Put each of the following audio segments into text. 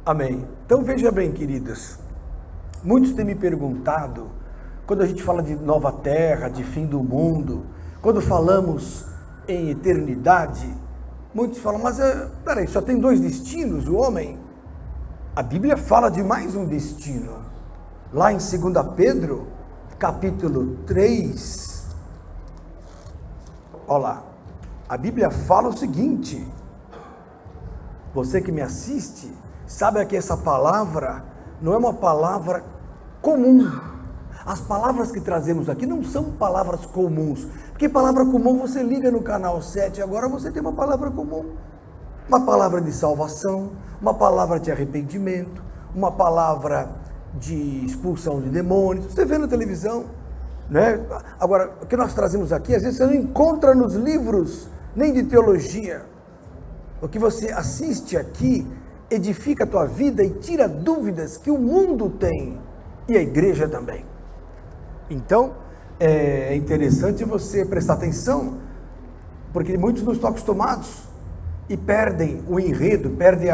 Amém. Então veja bem, queridos, muitos têm me perguntado, quando a gente fala de nova terra, de fim do mundo, quando falamos em eternidade, muitos falam, mas peraí, só tem dois destinos o homem? A Bíblia fala de mais um destino. Lá em 2 Pedro, capítulo 3, olha lá, a Bíblia fala o seguinte, você que me assiste, sabe que essa palavra não é uma palavra comum. As palavras que trazemos aqui não são palavras comuns, porque palavra comum você liga no canal 7, agora você tem uma palavra comum, uma palavra de salvação, uma palavra de arrependimento, uma palavra de expulsão de demônios, você vê na televisão, né? Agora, o que nós trazemos aqui, às vezes você não encontra nos livros, nem de teologia. O que você assiste aqui edifica a tua vida e tira dúvidas que o mundo tem e a igreja também. Então, é interessante você prestar atenção, porque muitos não estão acostumados e perdem o enredo, perdem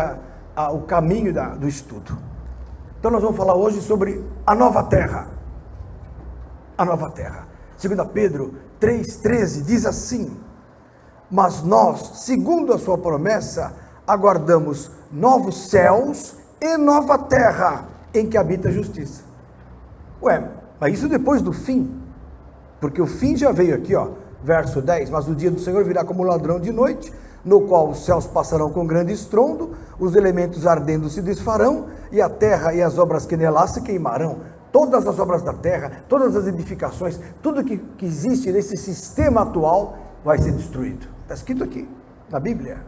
o caminho do estudo. Então nós vamos falar hoje sobre a nova terra. A nova terra. 2 Pedro 3,13 diz assim: mas nós, segundo a sua promessa, aguardamos novos céus e nova terra em que habita a justiça. Ué, mas isso depois do fim, porque o fim já veio aqui, ó, verso 10, mas o dia do Senhor virá como ladrão de noite, no qual os céus passarão com grande estrondo, os elementos ardendo se desfarão, e a terra e as obras que nela se queimarão. Todas as obras da terra, todas as edificações, tudo que existe nesse sistema atual vai ser destruído. Está escrito aqui, na Bíblia.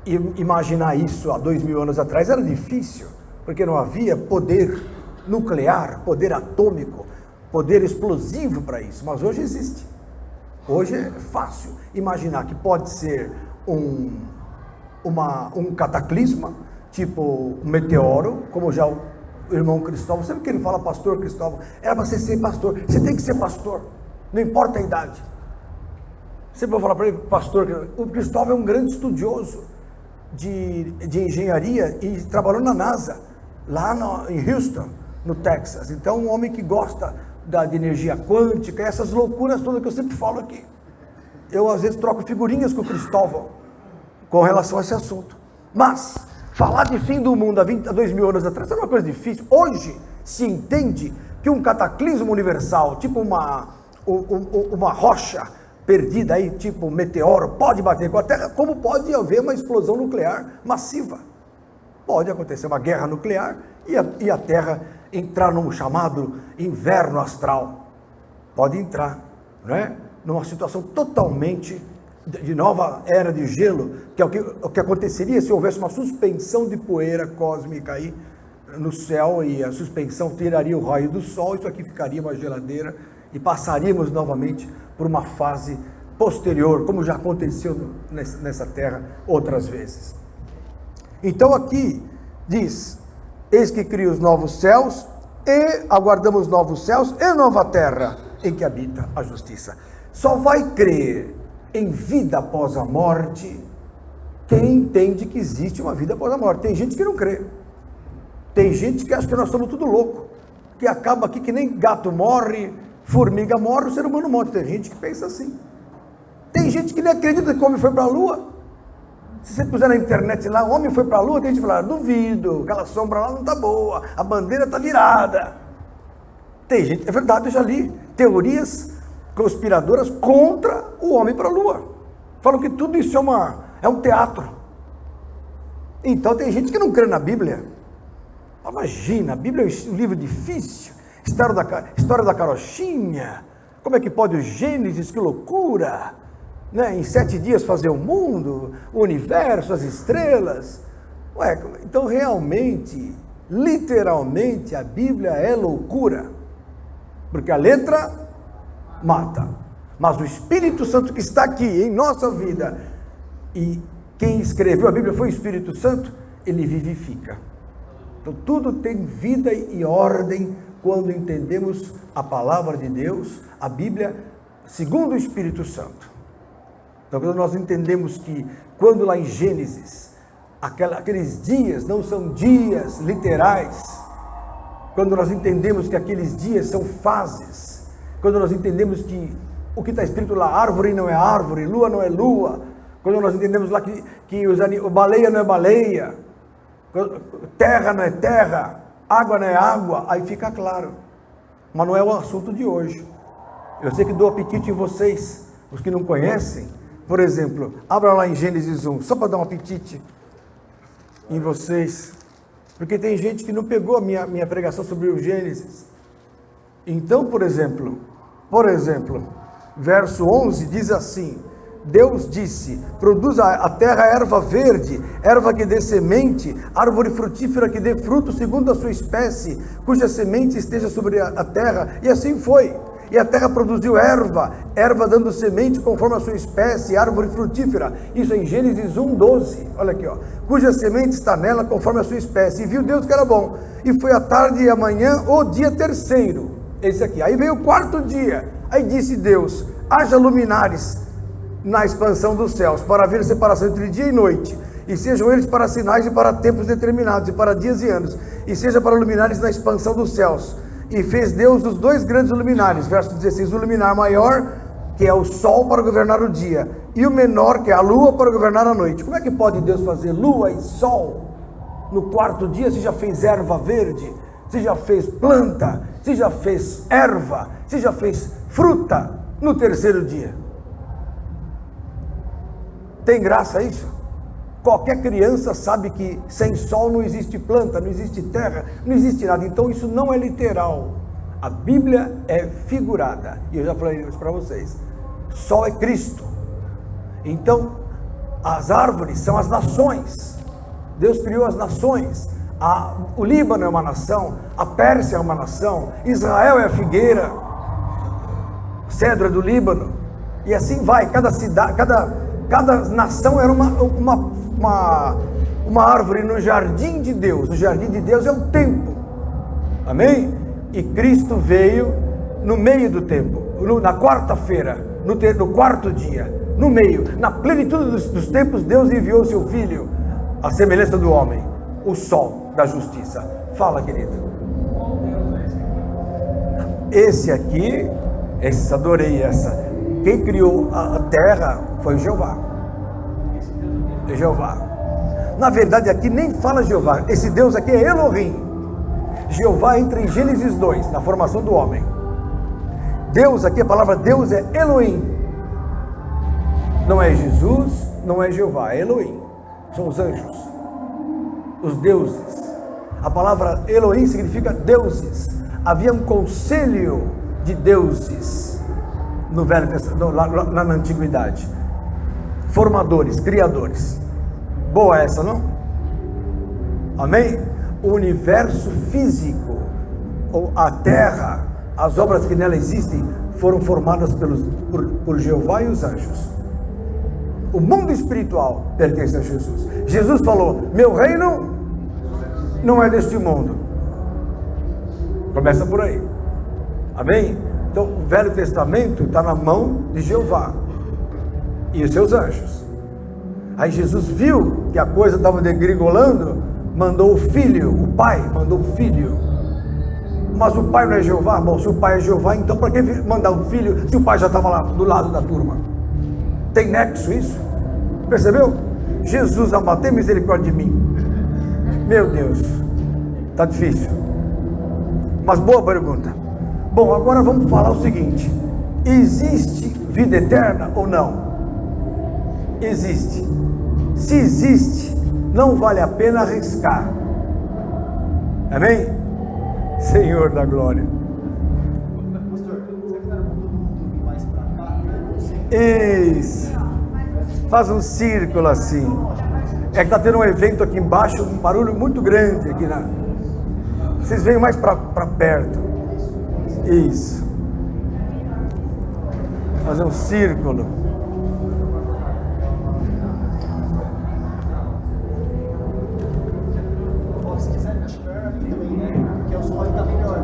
E imaginar isso há 2000 anos atrás era difícil, porque não havia poder nuclear, poder atômico, poder explosivo para isso, mas hoje existe. Hoje é fácil imaginar que pode ser um cataclisma, tipo um meteoro, como já o irmão Cristóvão, sempre que ele fala pastor Cristóvão, era para você ser pastor, você tem que ser pastor, não importa a idade. Sempre vou falar para ele, pastor, o Cristóvão é um grande estudioso de engenharia e trabalhou na NASA, lá em Houston, no Texas. Então, um homem que gosta de energia quântica, essas loucuras todas que eu sempre falo aqui. Eu, às vezes, troco figurinhas com o Cristóvão com relação a esse assunto. Mas, falar de fim do mundo há 2000 anos atrás era uma coisa difícil. Hoje, se entende que um cataclismo universal, tipo uma rocha perdida aí, tipo um meteoro, pode bater com a Terra, como pode haver uma explosão nuclear massiva. Pode acontecer uma guerra nuclear e a Terra entrar num chamado inverno astral. Pode entrar, não é? Numa situação totalmente de nova era de gelo, que é o que aconteceria se houvesse uma suspensão de poeira cósmica aí no céu, e a suspensão tiraria o raio do sol, isso aqui ficaria uma geladeira e passaríamos novamente por uma fase posterior, como já aconteceu nessa terra outras vezes. Então aqui diz: eis que cria os novos céus e aguardamos novos céus e nova terra em que habita a justiça. Só vai crer em vida após a morte quem entende que existe uma vida após a morte. Tem gente que não crê. Tem gente que acha que nós somos tudo louco, que acaba aqui que nem gato morre, formiga morre, o ser humano morre. Tem gente que pensa assim. Tem gente que nem acredita que o homem foi para a lua. Se você puser na internet lá, o homem foi para a lua, tem gente que fala, duvido, aquela sombra lá não está boa, a bandeira está virada. Tem gente, é verdade, eu já li teorias conspiradoras contra o homem para a lua. Falam que tudo isso é um teatro. Então tem gente que não crê na Bíblia. Imagina, a Bíblia é um livro difícil, história da carochinha, como é que pode o Gênesis, que loucura, né? Em 7 dias fazer o mundo, o universo, as estrelas. Ué, então realmente, literalmente, a Bíblia é loucura, porque a letra mata, mas o Espírito Santo que está aqui em nossa vida, e quem escreveu a Bíblia foi o Espírito Santo, ele vivifica. Então tudo tem vida e ordem quando entendemos a palavra de Deus, a Bíblia, segundo o Espírito Santo. Então quando nós entendemos que, quando lá em Gênesis, aqueles dias não são dias literais. Quando nós entendemos que aqueles dias são fases, quando nós entendemos que o que está escrito lá, árvore não é árvore, lua não é lua, quando nós entendemos lá que baleia não é baleia, terra não é terra, água não é água, aí fica claro. Mas não é o assunto de hoje. Eu sei que dou apetite em vocês, os que não conhecem. Por exemplo, abra lá em Gênesis 1, só para dar um apetite em vocês. Porque tem gente que não pegou a minha pregação sobre o Gênesis. Então, por exemplo, verso 11 diz assim: Deus disse, produza a terra erva verde, erva que dê semente, árvore frutífera que dê fruto segundo a sua espécie, cuja semente esteja sobre a terra, e assim foi. E a terra produziu erva dando semente conforme a sua espécie, árvore frutífera. Isso é em Gênesis 1:12, olha aqui, ó. Cuja semente está nela conforme a sua espécie. E viu Deus que era bom. E foi a tarde e a manhã, o dia terceiro. Esse aqui. Aí veio o quarto dia. Aí disse Deus: haja luminares na expansão dos céus, para haver separação entre dia e noite. E sejam eles para sinais e para tempos determinados, e para dias e anos. E seja para luminares na expansão dos céus. E fez Deus os dois grandes luminares, verso 16, o luminar maior, que é o sol, para governar o dia, e o menor, que é a lua, para governar a noite. Como é que pode Deus fazer lua e sol no quarto dia, se já fez erva verde, se já fez planta, se já fez erva, se já fez fruta no terceiro dia? Tem graça isso? Qualquer criança sabe que sem sol não existe planta, não existe terra, não existe nada. Então isso não é literal. A Bíblia é figurada. E eu já falei isso para vocês. Sol é Cristo. Então, as árvores são as nações. Deus criou as nações. O Líbano é uma nação, a Pérsia é uma nação, Israel é a figueira, cedro é do Líbano. E assim vai, cada cidade, cada nação era uma árvore no jardim de Deus. O jardim de Deus é o tempo, amém? E Cristo veio no meio do tempo, na quarta-feira, no quarto dia, no meio, na plenitude dos tempos. Deus enviou o seu Filho, à semelhança do homem, o sol da justiça. Fala, querido. Esse aqui, adorei essa. Quem criou a terra foi Jeová. Na verdade aqui nem fala Jeová, esse Deus aqui é Elohim. Jeová entra em Gênesis 2, na formação do homem. Deus aqui, a palavra Deus é Elohim. Não é Jesus, não é Jeová, é Elohim. São os anjos, os deuses. A palavra Elohim significa deuses. Havia um conselho de deuses no Velho Testamento, na antiguidade. Formadores, criadores. Boa essa, não? Amém? O universo físico, ou a terra, as obras que nela existem, foram formadas por Jeová e os anjos. O mundo espiritual pertence a Jesus. Jesus falou: meu reino não é deste mundo. Começa por aí. Amém? Então o Velho Testamento está na mão de Jeová e os seus anjos. Aí Jesus viu que a coisa estava degringolando, mandou o filho, o pai mandou o filho. Mas o pai não é Jeová? Bom, se o pai é Jeová, então para que mandar o filho se o pai já estava lá do lado da turma? Tem nexo isso? Percebeu? Jesus, tem misericórdia de mim. Meu Deus, está difícil. Mas boa pergunta. Bom, agora vamos falar o seguinte: existe vida eterna ou não? Existe. Se existe, não vale a pena arriscar. Amém? Senhor da glória. Pastor, você que um pouquinho mais para cá? Isso. Faz um círculo assim. É que está tendo um evento aqui embaixo, um barulho muito grande aqui na. Vocês venham mais para perto. Isso. Fazer um círculo. Se quiser me ajudar aqui também, né? Porque o som está melhor.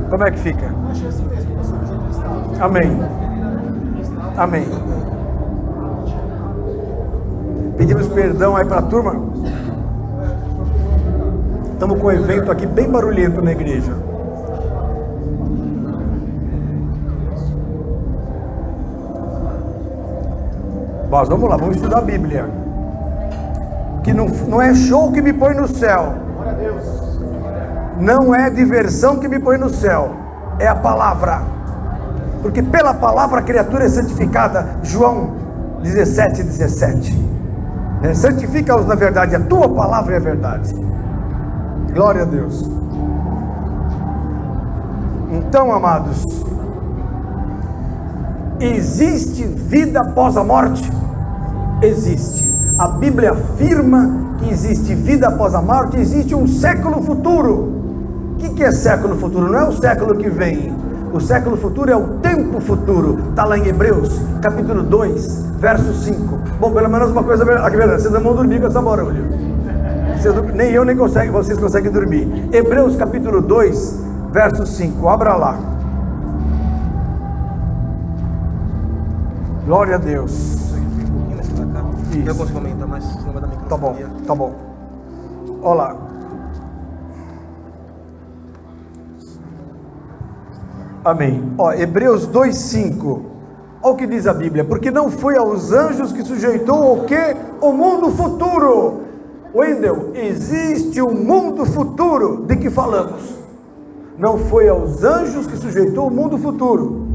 Como é que fica? Eu achei assim mesmo, pastor, do jeito que estava. Amém. Amém. Pedimos perdão aí para a turma. Estamos com um evento aqui bem barulhento na igreja. Mas vamos lá, vamos estudar a Bíblia. Que não é show que me põe no céu. Não é diversão que me põe no céu. É a palavra. Porque pela palavra a criatura é santificada. João 17:17. Santifica-os na verdade. A tua palavra é a verdade. Glória a Deus. Então, amados, existe vida após a morte? Existe. A Bíblia afirma que existe vida após a morte, existe um século futuro. O que é século futuro? Não é o século que vem. O século futuro é o tempo futuro. Está lá em Hebreus, capítulo 2, verso 5. Bom, pelo menos uma coisa aqui, verdade. Vocês não vão dormir com essa barulho. Nem eu, nem vocês conseguem dormir. Hebreus, capítulo 2, verso 5. Abra lá. Glória a Deus. Eu posso comentar, mas não vai dar microfone. Tá bom, tá bom. Olha lá. Amém. Hebreus 2:5. Olha o que diz a Bíblia. Porque não foi aos anjos que sujeitou o que? O mundo futuro. Wendel, existe um mundo futuro. De que falamos? Não foi aos anjos que sujeitou o mundo futuro.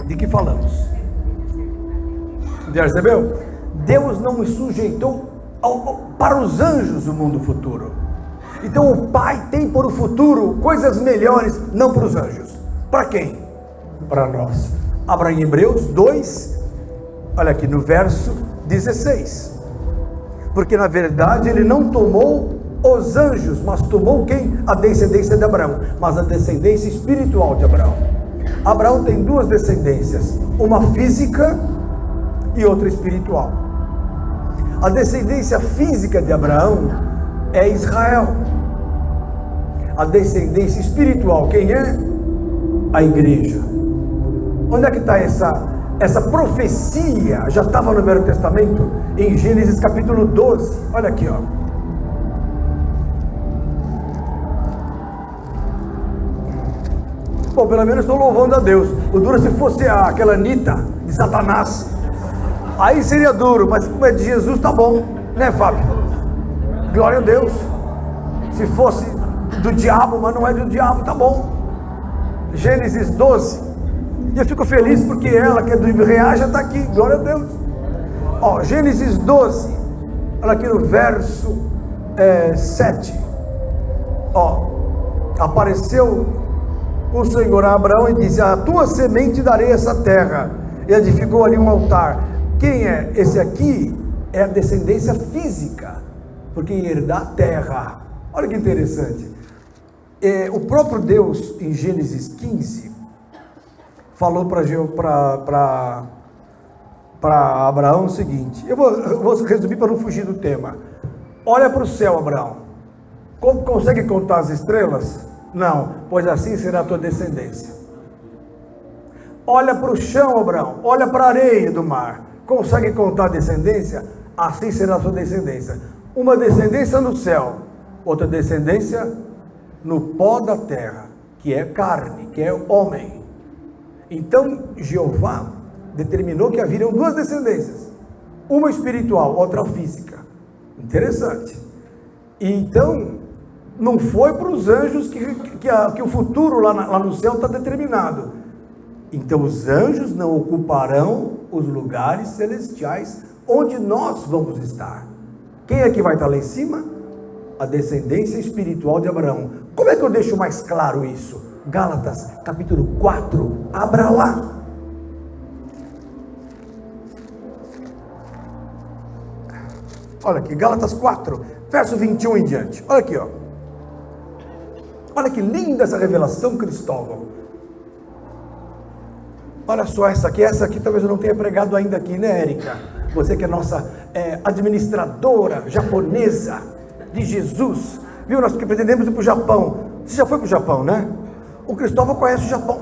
De que falamos? Já percebeu? Deus não sujeitou para os anjos o mundo futuro. Então o Pai tem para o futuro coisas melhores, não para os anjos. Para quem? Para nós. Abra em Hebreus 2, olha aqui no verso 16. Porque na verdade ele não tomou os anjos, mas tomou quem? A descendência de Abraão, mas a descendência espiritual de Abraão. Abraão tem duas descendências, uma física e outra espiritual. A descendência física de Abraão é Israel. A descendência espiritual, quem é? A igreja. Onde é que está essa profecia? Já estava no Velho Testamento, em Gênesis capítulo 12. Olha aqui, ó. Bom, pelo menos estou louvando a Deus. O duro se fosse aquela Anitta de Satanás, aí seria duro, mas como é de Jesus, tá bom, né, Fábio? Glória a Deus. Se fosse do diabo, mas não é do diabo, tá bom. Gênesis 12. E eu fico feliz porque ela, que é do Ibreá, já está aqui. Glória a Deus. Gênesis 12. Olha aqui no verso 7. Apareceu o Senhor a Abraão e disse: a tua semente darei essa terra. E edificou ali um altar. Quem é? Esse aqui é a descendência física, porque ia herdar a terra. Olha que interessante. O próprio Deus, em Gênesis 15, falou para Abraão o seguinte. Eu vou resumir para não fugir do tema. Olha para o céu, Abraão. Consegue contar as estrelas? Não, pois assim será a tua descendência. Olha para o chão, Abraão. Olha para a areia do mar. Consegue contar a descendência? Assim será a tua descendência. Uma descendência no céu, outra descendência no pó da terra, que é carne, que é homem. Então Jeová determinou que haveriam duas descendências, uma espiritual, outra física. Interessante. E então não foi para os anjos que o futuro lá no céu está determinado. Então os anjos não ocuparão os lugares celestiais onde nós vamos estar. Quem é que vai estar lá em cima? A descendência espiritual de Abraão. Como é que eu deixo mais claro isso? Gálatas capítulo 4, abra lá. Olha aqui, Gálatas 4, verso 21 em diante. Olha aqui, ó. Olha que linda essa revelação, Cristóvão. Olha só essa aqui talvez eu não tenha pregado ainda aqui, né, Érica? Você que é nossa administradora japonesa de Jesus, viu? Nós que pretendemos ir para o Japão. Você já foi para o Japão, né? O Cristóvão conhece o Japão.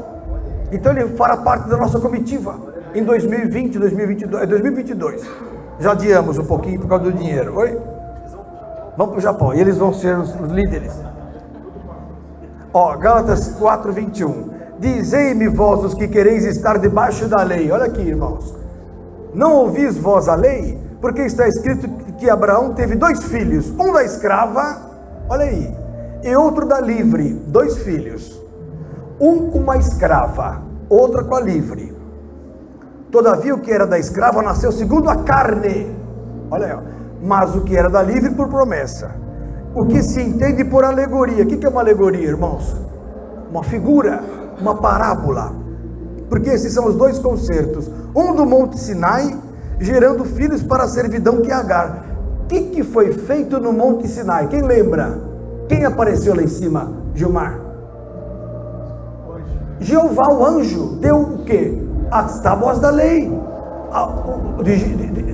Então ele fará parte da nossa comitiva em 2020, 2022. Já adiamos um pouquinho por causa do dinheiro. Oi? Vamos para o Japão. E eles vão ser os líderes. Ó, Gálatas 4:21. Dizei-me vós os que quereis estar debaixo da lei. Olha aqui, irmãos. Não ouvis vós a lei? Porque está escrito que Abraão teve 2 filhos. Um da escrava, olha aí, e outro da livre. 2 filhos. Um com uma escrava, outra com a livre. Todavia o que era da escrava nasceu segundo a carne. Olha aí, ó. Mas o que era da livre por promessa. O que se entende por alegoria. O que é uma alegoria, irmãos? Uma figura, uma parábola. Porque esses são os 2 concertos. Um do Monte Sinai, gerando filhos para a servidão que é Agar. O que foi feito no Monte Sinai? Quem lembra? Quem apareceu lá em cima, Gilmar? Jeová, o anjo, deu o quê? As tábuas da lei.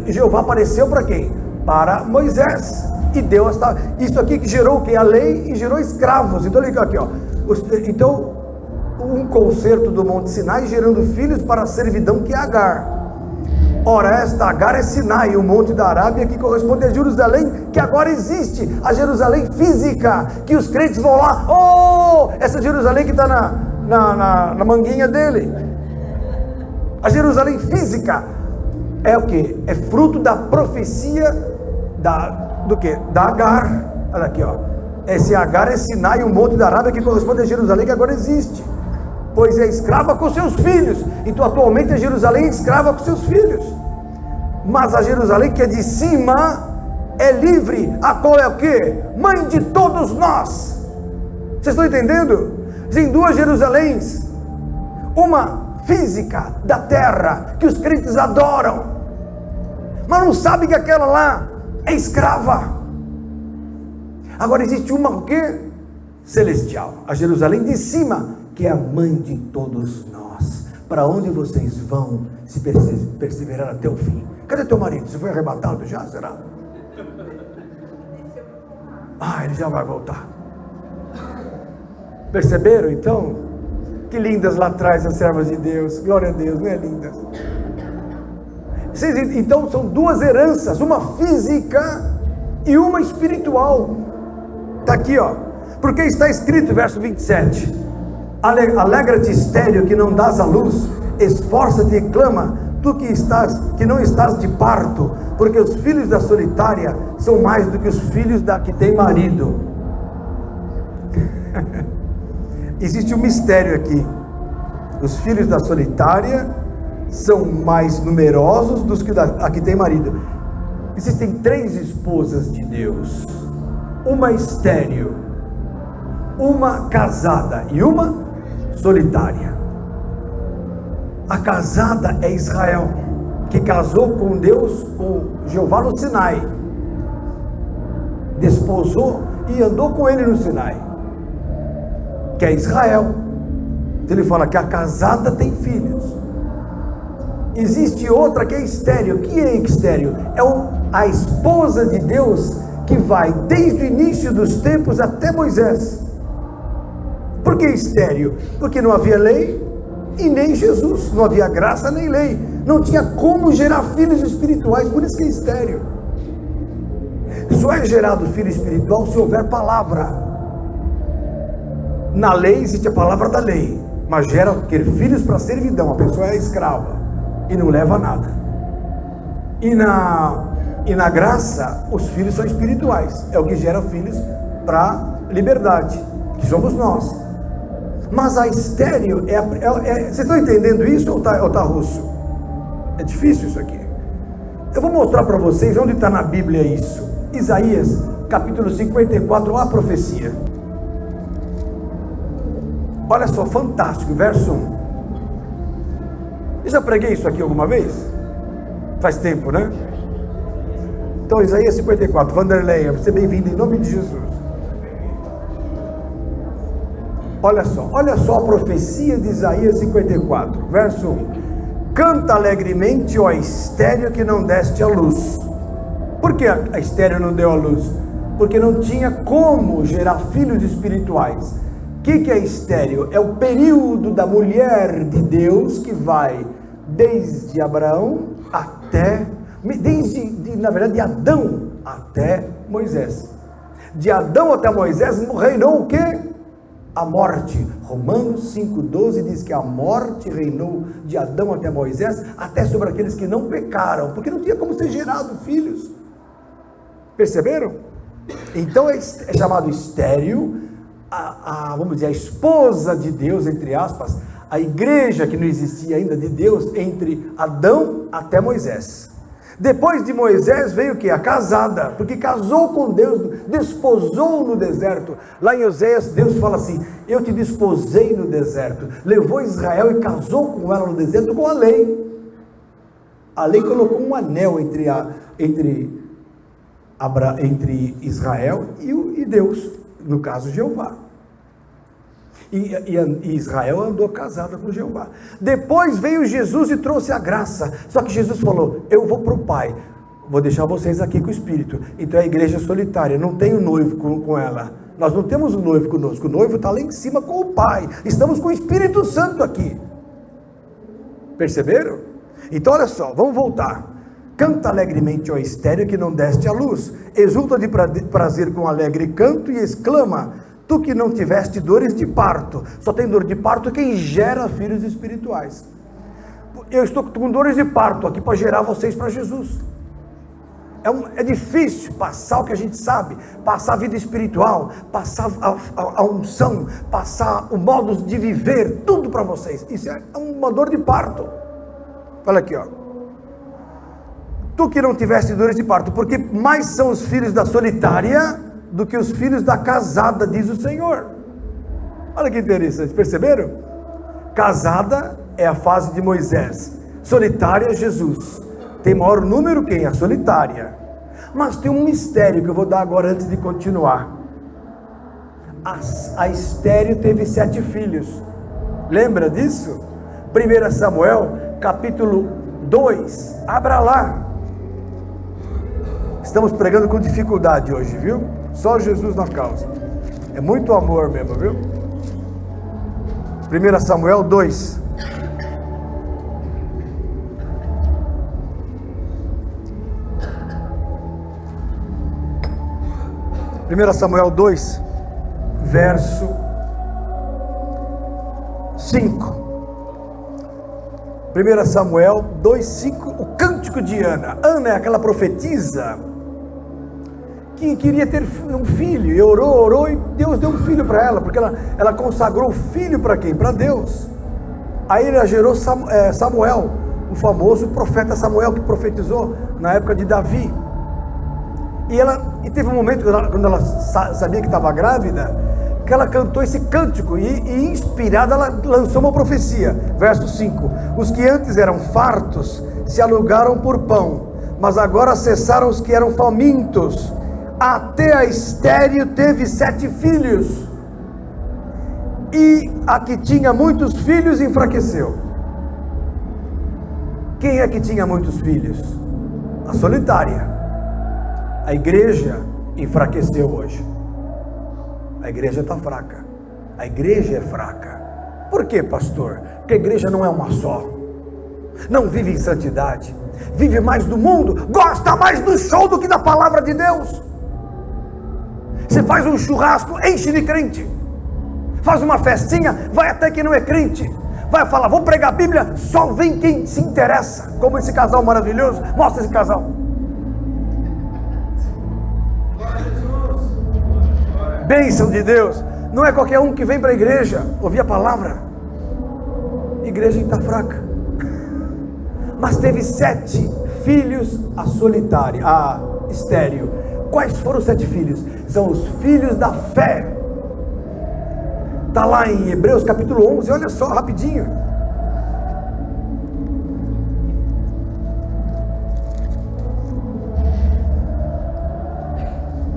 Jeová apareceu para quem? Para Moisés. E deu as tábuas. Isso aqui que gerou o quê? A lei, e gerou escravos. Então liga aqui, ó. Então, um concerto do Monte Sinai gerando filhos para a servidão que é Agar. Ora, esta Agar é Sinai, o monte da Arábia, que corresponde a Jerusalém, que agora existe, a Jerusalém física, que os crentes vão lá, oh, essa Jerusalém que está na manguinha dele. A Jerusalém física é o que? É fruto da profecia do que? Da Agar. Olha aqui, ó. Esse Agar é Sinai, o monte da Arábia, que corresponde a Jerusalém, que agora existe. Pois é escrava com seus filhos. Então atualmente a Jerusalém é escrava com seus filhos. Mas a Jerusalém que é de cima é livre, a qual é o quê? Mãe de todos nós. Vocês estão entendendo? Tem 2 Jerusaléns. Uma física da terra, que os crentes adoram, mas não sabem que aquela lá é escrava. Agora existe uma o quê? Celestial, a Jerusalém de cima, que é a mãe de todos nós. Para onde vocês vão se perseverar até o fim? Cadê teu marido? Você foi arrebatado já, será? Ele já vai voltar. Perceberam então? Que lindas lá atrás as servas de Deus. Glória a Deus, não é lindas? Então são 2 heranças, uma física e uma espiritual. Está aqui, ó. Porque está escrito, verso 27. Alegra-te, estéril, que não dás a luz, esforça-te e clama, tu que não estás de parto, porque os filhos da solitária são mais do que os filhos da que tem marido. Existe um mistério aqui. Os filhos da solitária são mais numerosos dos que a que tem marido. Existem 3 esposas de Deus, uma estéril, uma casada e uma solitária. A casada é Israel, que casou com Deus, com Jeová no Sinai, desposou e andou com ele no Sinai, que é Israel. Então ele fala que a casada tem filhos. Existe outra que é estéril. O que é estéril? É a esposa de Deus, que vai desde o início dos tempos até Moisés. Por que estéril? Porque não havia lei e nem Jesus, não havia graça nem lei, não tinha como gerar filhos espirituais, por isso que é estéril. Só é gerado filho espiritual se houver palavra. Na lei existe a palavra da lei, mas gera ter filhos para servidão. A pessoa é escrava e não leva a nada. E na graça os filhos são espirituais, é o que gera filhos para liberdade, que somos nós. Mas a estéril vocês estão entendendo isso ou tá russo? É difícil isso aqui. Eu vou mostrar para vocês onde está na Bíblia isso. Isaías capítulo 54, a profecia. Olha só, fantástico, verso 1. Eu já preguei isso aqui alguma vez? Faz tempo, né? Então Isaías 54, Vanderlei, você é bem-vindo em nome de Jesus. Olha só a profecia de Isaías 54, verso 1. Canta alegremente, ó estéril, que não deste a luz. Por que a estéril não deu a luz? Porque não tinha como gerar filhos espirituais. O que é estéril? É o período da mulher de Deus que vai desde Abraão até, na verdade, de Adão até Moisés. De Adão até Moisés reinou o quê? A morte. Romanos 5,12 diz que a morte reinou de Adão até Moisés, até sobre aqueles que não pecaram, porque não tinha como ser gerado filhos. Perceberam? Então é chamado estéril, vamos dizer, a esposa de Deus, entre aspas, a igreja que não existia ainda de Deus, entre Adão até Moisés. Depois de Moisés veio o que? A casada, porque casou com Deus, desposou no deserto. Lá em Oséias, Deus fala assim: eu te desposei no deserto. Levou Israel e casou com ela no deserto com a lei. A lei colocou um anel entre Israel e Deus, no caso Jeová. E Israel andou casada com Jeová. Depois veio Jesus e trouxe a graça. Só que Jesus falou: eu vou para o Pai, vou deixar vocês aqui com o Espírito. Então a igreja é solitária, não tem o noivo com ela. Nós não temos o noivo conosco, o noivo está lá em cima com o Pai. Estamos com o Espírito Santo aqui. Perceberam? Então olha só, vamos voltar. Canta alegremente, ó estéril, que não deste a luz. Exulta de prazer com alegre canto e exclama: tu que não tiveste dores de parto. Só tem dor de parto quem gera filhos espirituais. Eu estou com dores de parto aqui para gerar vocês para Jesus. É difícil passar o que a gente sabe, passar a vida espiritual, passar a unção, passar o modo de viver, tudo para vocês. Isso é uma dor de parto. Olha aqui, ó. Tu que não tiveste dores de parto, porque mais são os filhos da solitária do que os filhos da casada, diz o Senhor. Olha que interessante, perceberam? Casada é a fase de Moisés, solitária é Jesus. Tem maior número quem? A solitária. Mas tem um mistério que eu vou dar agora antes de continuar. A estéril teve 7 filhos. Lembra disso? 1 Samuel capítulo 2, abra lá. Estamos pregando com dificuldade hoje, viu? Só Jesus na causa. É muito amor mesmo, viu? 1 Samuel 2. Primeira Samuel 2, verso 5. 1 Samuel 2, 5, o cântico de Ana. Ana é aquela profetisa que queria ter um filho, e orou, e Deus deu um filho para ela, porque ela consagrou o filho para quem? Para Deus. Aí ela gerou Samuel, o famoso profeta Samuel, que profetizou na época de Davi. E teve um momento, quando ela sabia que estava grávida, que ela cantou esse cântico, e inspirada ela lançou uma profecia. Verso 5: os que antes eram fartos se alugaram por pão, mas agora cessaram os que eram famintos. Até a estéril teve 7 filhos, e a que tinha muitos filhos enfraqueceu. Quem é que tinha muitos filhos? A solitária. A igreja enfraqueceu hoje. A igreja está fraca. A igreja é fraca. Por quê, pastor? Porque a igreja não é uma só. Não vive em santidade. Vive mais do mundo. Gosta mais do show do que da palavra de Deus. Você faz um churrasco, enche de crente. Faz uma festinha, vai até quem não é crente. Vai falar, vou pregar a Bíblia, só vem quem se interessa. Como esse casal maravilhoso. Mostra esse casal. Bênção de Deus. Não é qualquer um que vem para a igreja ouvir a palavra. A igreja está fraca. Mas teve 7 filhos a solitária, a estéril. Quais foram os 7 filhos? São os filhos da fé. Está lá em Hebreus capítulo 11, olha só, rapidinho.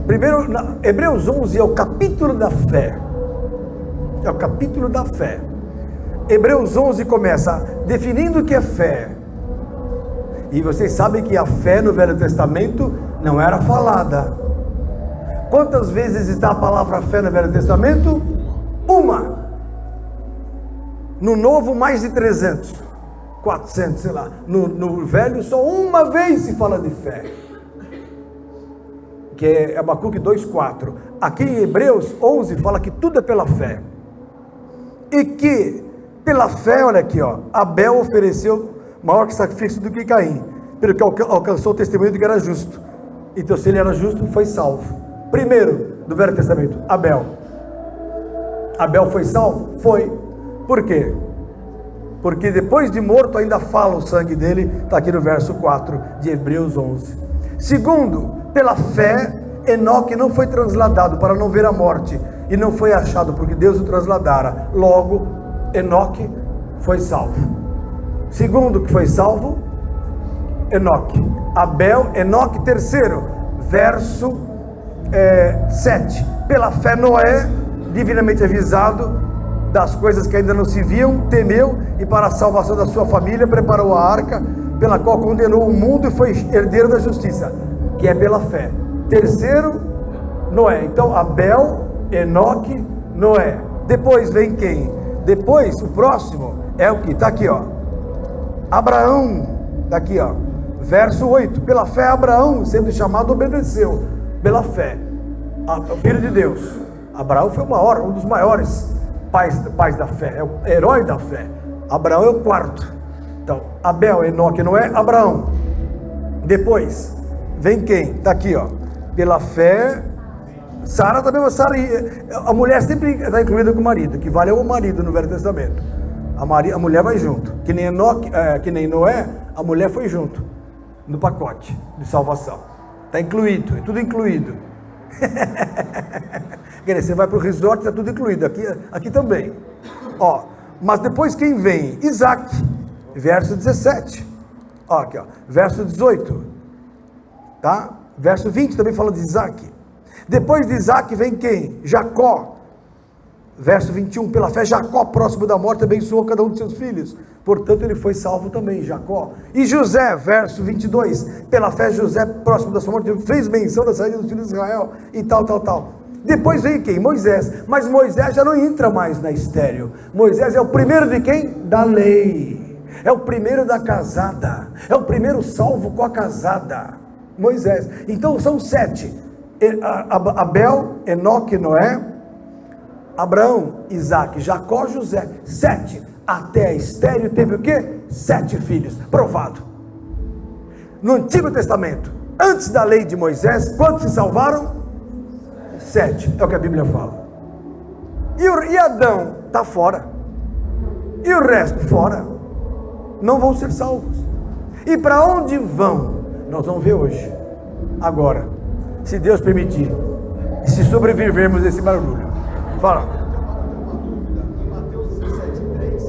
Primeiro, Hebreus 11 é o capítulo da fé. É o capítulo da fé. Hebreus 11 começa definindo o que é fé. E vocês sabem que a fé no Velho Testamento não era falada. Quantas vezes está a palavra fé no Velho Testamento? Uma. No Novo, mais de 300, 400, sei lá. No Velho, só uma vez se fala de fé, que é Abacuque 2,4. Aqui em Hebreus 11 fala que tudo é pela fé, e que pela fé, olha aqui, ó, Abel ofereceu maior sacrifício do que Caim, pelo que alcançou o testemunho de que era justo. Então, se ele era justo, foi salvo. Primeiro do Velho Testamento, Abel foi salvo? Foi. Por quê? Porque depois de morto ainda fala o sangue dele, está aqui no verso 4 de Hebreus 11. Segundo, pela fé, Enoque não foi transladado para não ver a morte, e não foi achado porque Deus o transladara. Logo, Enoque foi salvo. Segundo que foi salvo, Enoque. Abel, Enoque, terceiro, verso 7. Pela fé, Noé, divinamente avisado das coisas que ainda não se viam, temeu, e para a salvação da sua família preparou a arca, pela qual condenou o mundo e foi herdeiro da justiça, que é pela fé. Terceiro, Noé. Então, Abel, Enoque, Noé. Depois vem quem? Depois, o próximo é o que? Está aqui, ó. Abraão, está aqui, ó. Verso 8. Pela fé, Abraão, sendo chamado, obedeceu. Pela fé. O filho de Deus. Abraão foi um dos maiores pais da fé, é o herói da fé. Abraão é o quarto. Então, Abel, Enoque, Noé, Abraão. Depois, vem quem? Está aqui, ó. Pela fé, Sara também. A mulher sempre está incluída com o marido, que vale o marido no Velho Testamento. A mulher vai junto. Que nem Enoque, que nem Noé, a mulher foi junto no pacote de salvação. Está incluído, é tudo incluído. Quer dizer, você vai para o resort, está tudo incluído, aqui também. Ó, mas depois quem vem? Isaac, verso 17. Ó, aqui, ó, verso 18. Tá? Verso 20 também fala de Isaac. Depois de Isaac vem quem? Jacó. Verso 21, pela fé Jacó, próximo da morte, abençoou cada um de seus filhos. Portanto, ele foi salvo também, Jacó. E José, verso 22, pela fé José, próximo da sua morte, fez menção da saída dos filhos de Israel, e tal. Depois vem quem? Moisés. Mas Moisés já não entra mais na estéreo. Moisés é o primeiro de quem? Da lei. É o primeiro da casada. É o primeiro salvo com a casada. Moisés. Então são 7. Abel, Enoque, Noé, Abraão, Isaac, Jacó, José. 7. Até a estéreo teve o quê? 7 filhos. Provado. No Antigo Testamento, antes da lei de Moisés, quantos se salvaram? 7, é o que a Bíblia fala. E Adão está fora. E o resto fora. Não vão ser salvos. E para onde vão? Nós vamos ver hoje. Agora, se Deus permitir, e se sobrevivermos a esse barulho. Fala. Em Mateus 17:3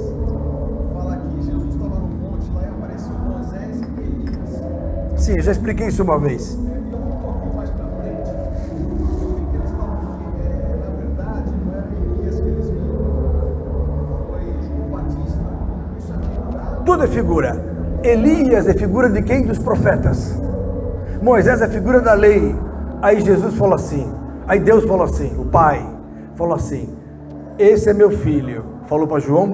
fala que Jesus estava no monte lá e apareceu Moisés e Elias. Sim, já expliquei isso uma vez. E eu vou um pouquinho mais para frente, que eles falam que na verdade não era Elias que eles viram, foi João Batista. Isso é figurado. Tudo é figura. Elias é figura de quem? Dos profetas. Moisés é figura da lei. Aí Jesus falou assim, aí Deus falou assim, o Pai falou assim, esse é meu filho. Falou para João,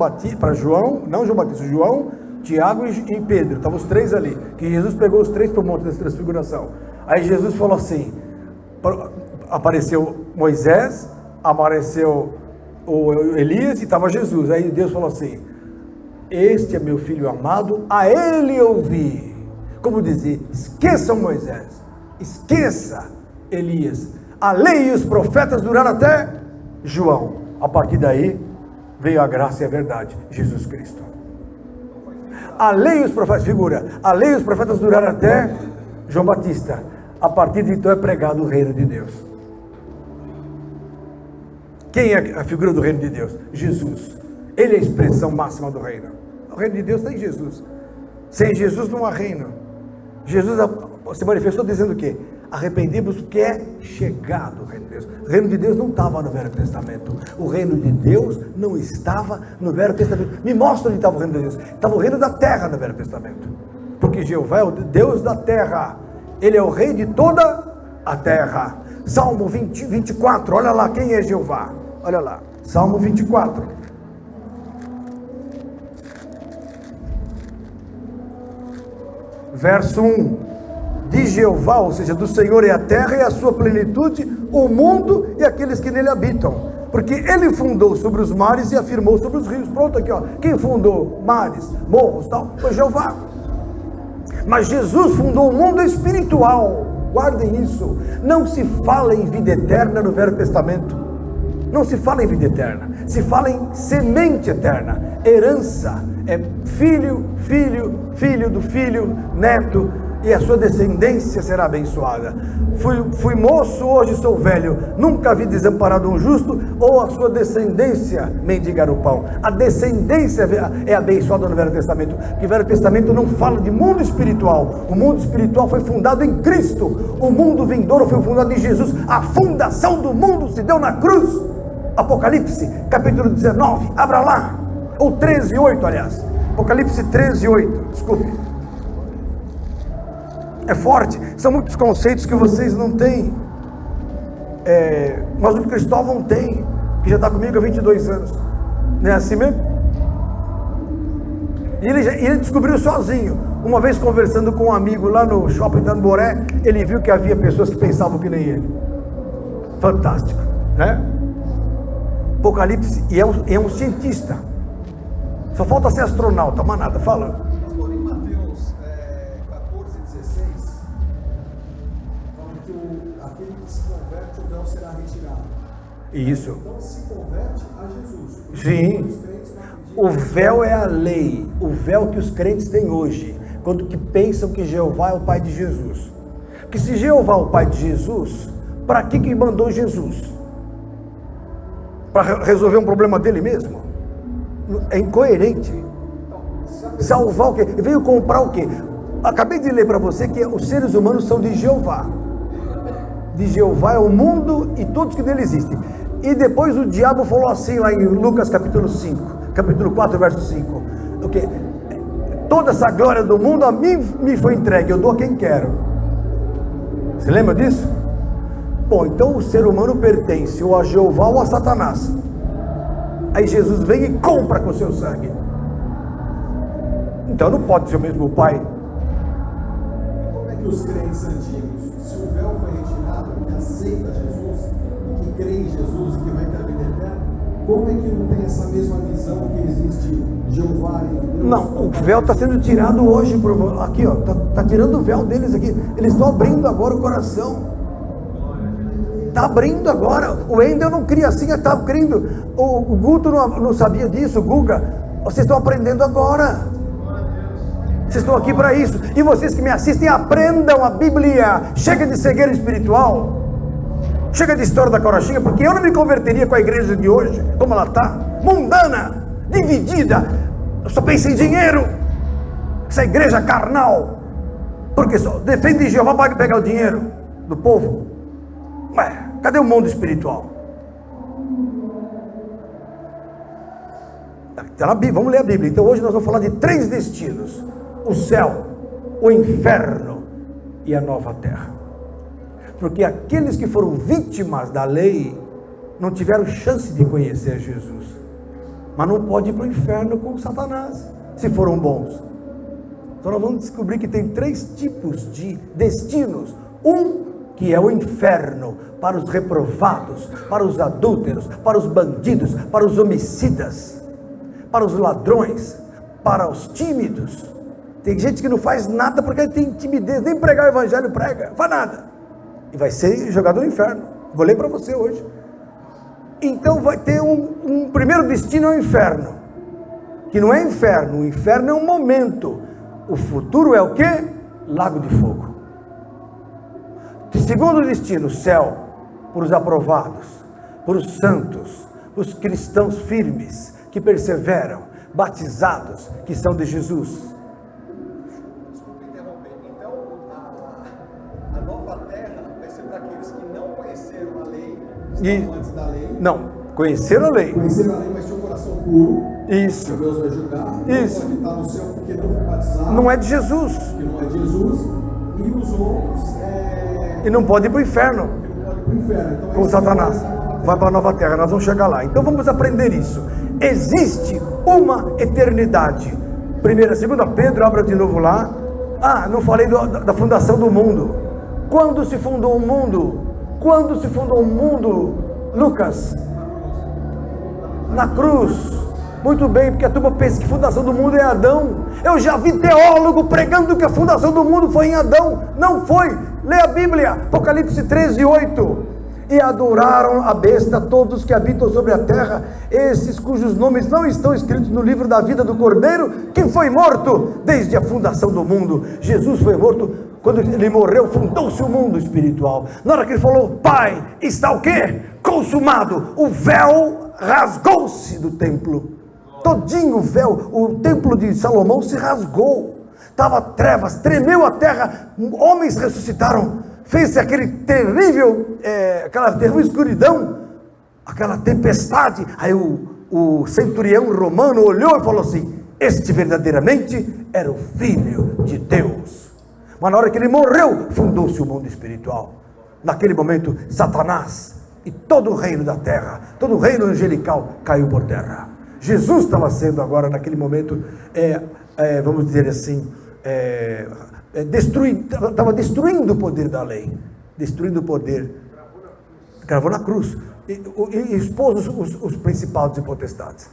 não João Batista, João, Tiago e Pedro, estavam os 3 ali, que Jesus pegou os 3 para o monte da transfiguração. Aí Jesus falou assim, apareceu Moisés, apareceu o Elias e estava Jesus. Aí Deus falou assim, este é meu filho amado, a ele ouvi. Como dizer, esqueçam Moisés, esqueça Elias, a lei e os profetas duraram até João. A partir daí veio a graça e a verdade, Jesus Cristo. A lei e os profetas, figura, a lei e os profetas duraram até João Batista. A partir de então é pregado o reino de Deus. Quem é a figura do reino de Deus? Jesus. Ele é a expressão máxima do reino. O reino de Deus está em Jesus. Sem Jesus não há reino. Jesus se manifestou dizendo o quê? Arrependemos porque é chegado o reino de Deus. O reino de Deus não estava no Velho Testamento. O reino de Deus não estava no Velho Testamento. Me mostra onde estava o reino de Deus. Estava o reino da terra no Velho Testamento. Porque Jeová é o Deus da terra. Ele é o rei de toda a terra. Salmo 24, olha lá quem é Jeová. Olha lá, Salmo 24. Verso 1. De Jeová, ou seja, do Senhor é a terra e a sua plenitude, o mundo e aqueles que nele habitam. Porque ele fundou sobre os mares e afirmou sobre os rios. Pronto, aqui ó, quem fundou mares, morros, tal, foi Jeová. Mas Jesus fundou o mundo espiritual. Guardem isso. Não se fala em vida eterna no Velho Testamento. Não se fala em vida eterna. Se fala em semente eterna. Herança é filho, filho, filho do filho, neto, e a sua descendência será abençoada. Fui moço, hoje sou velho, nunca vi desamparado um justo, ou a sua descendência mendigar o pão. A descendência é abençoada no Velho Testamento, porque o Velho Testamento não fala de mundo espiritual. O mundo espiritual foi fundado em Cristo, o mundo vindouro foi fundado em Jesus. A fundação do mundo se deu na cruz. Apocalipse, capítulo 19, abra lá, ou 13, 8, aliás, Apocalipse 13, 8, desculpe. É forte, são muitos conceitos que vocês não têm, mas o Cristóvão tem, que já está comigo há 22 anos, não é assim mesmo? E ele descobriu sozinho. Uma vez conversando com um amigo lá no shopping Tamboré, ele viu que havia pessoas que pensavam que nem ele. Fantástico, né? Apocalipse, e é um cientista, só falta ser astronauta, mas nada, fala. Pastor, em Mateus 14:16, fala que aquele que se converte, o véu será retirado. Isso. Então se converte a Jesus. Sim. O véu é a lei, o véu que os crentes têm hoje, quando que pensam que Jeová é o Pai de Jesus. Que se Jeová é o Pai de Jesus, para que mandou Jesus? Para resolver um problema dele mesmo? É incoerente. Salvar o quê? Veio comprar o quê? Acabei de ler para você que os seres humanos são de Jeová. De Jeová é o mundo e todos que nele existem. E depois o diabo falou assim lá em Lucas capítulo 4, verso 5. O quê? Toda essa glória do mundo a mim me foi entregue, eu dou a quem quero. Você lembra disso? Bom, então o ser humano pertence ou a Jeová ou a Satanás. Aí Jesus vem e compra com o seu sangue. Então não pode ser o mesmo Pai. Como é que os crentes antigos, se o véu foi retirado, que aceita Jesus, e que crê em Jesus, e que vai ter a vida eterna, como é que não tem essa mesma visão que existe Jeová e Deus? Não, o véu está sendo tirado hoje. Aqui, ó, tá tirando o véu deles aqui. Eles estão abrindo agora o coração. Está abrindo agora. O Wendel não cria assim, está abrindo. O Guto não sabia disso, o Guga. Vocês estão aprendendo agora. Vocês estão aqui para isso. E vocês que me assistem, aprendam a Bíblia. Chega de cegueira espiritual. Chega de história da carochinha, porque eu não me converteria com a igreja de hoje, como ela está. Mundana, dividida. Eu só penso em dinheiro. Essa igreja carnal. Porque só defende Jeová para pegar o dinheiro do povo. Ué, cadê o mundo espiritual? Está na Bíblia, vamos ler a Bíblia. Então hoje nós vamos falar de 3 destinos: o céu, o inferno e a nova terra. Porque aqueles que foram vítimas da lei não tiveram chance de conhecer Jesus. Mas não pode ir para o inferno com Satanás, se foram bons. Então nós vamos descobrir que tem 3 tipos de destinos. Que é o inferno para os reprovados, para os adúlteros, para os bandidos, para os homicidas, para os ladrões, para os tímidos. Tem gente que não faz nada porque tem timidez, nem pregar o evangelho prega, não faz nada. E vai ser jogado no inferno. Vou ler para você hoje. Então vai ter um primeiro destino, é o inferno. Que não é inferno, o inferno é um momento. O futuro é o quê? Lago de fogo. Segundo destino, céu, para os aprovados, para os santos, para os cristãos firmes, que perseveram, batizados, que são de Jesus. Desculpa interromper. Então, a nova terra vai ser para aqueles que não conheceram a lei, estavam antes da lei. Não, conheceram a lei. Conheceram a lei, mas tinham um coração puro. Isso. Que Deus vai julgar. Isso. Não pode estar no céu porque não foi batizado. Não é de Jesus. Que não é de Jesus. E os outros E não pode ir para o inferno que não podem ir para o inferno. Então, com Satanás. vai para a nova terra, nós vamos chegar lá. Então vamos aprender isso. Existe uma eternidade. 2 Pedro, abra de novo lá. Não falei da fundação do mundo. Quando se fundou o mundo? Quando se fundou o mundo, Lucas? Na cruz. Muito bem, porque a turma pensa que a fundação do mundo é Adão. Eu já vi teólogo pregando que a fundação do mundo foi em Adão. Não foi. Lê a Bíblia, Apocalipse 13:8. E adoraram a besta todos que habitam sobre a terra, esses cujos nomes não estão escritos no livro da vida do Cordeiro, que foi morto desde a fundação do mundo. Jesus foi morto, quando ele morreu, fundou-se o mundo espiritual. Na hora que ele falou, Pai, está o quê? Consumado. O véu rasgou-se do templo. Todinho o véu, o templo de Salomão se rasgou. Estava trevas, tremeu a terra, homens ressuscitaram. Fez-se aquela terrível escuridão, aquela tempestade. Aí o centurião romano olhou e falou assim, este verdadeiramente era o Filho de Deus. Mas na hora que ele morreu, fundou-se o mundo espiritual. Naquele momento, Satanás e todo o reino da terra, todo o reino angelical caiu por terra. Jesus estava sendo agora, naquele momento, vamos dizer assim, estava destruindo o poder da lei, destruindo o poder, gravou na cruz, e expôs os principados e potestades.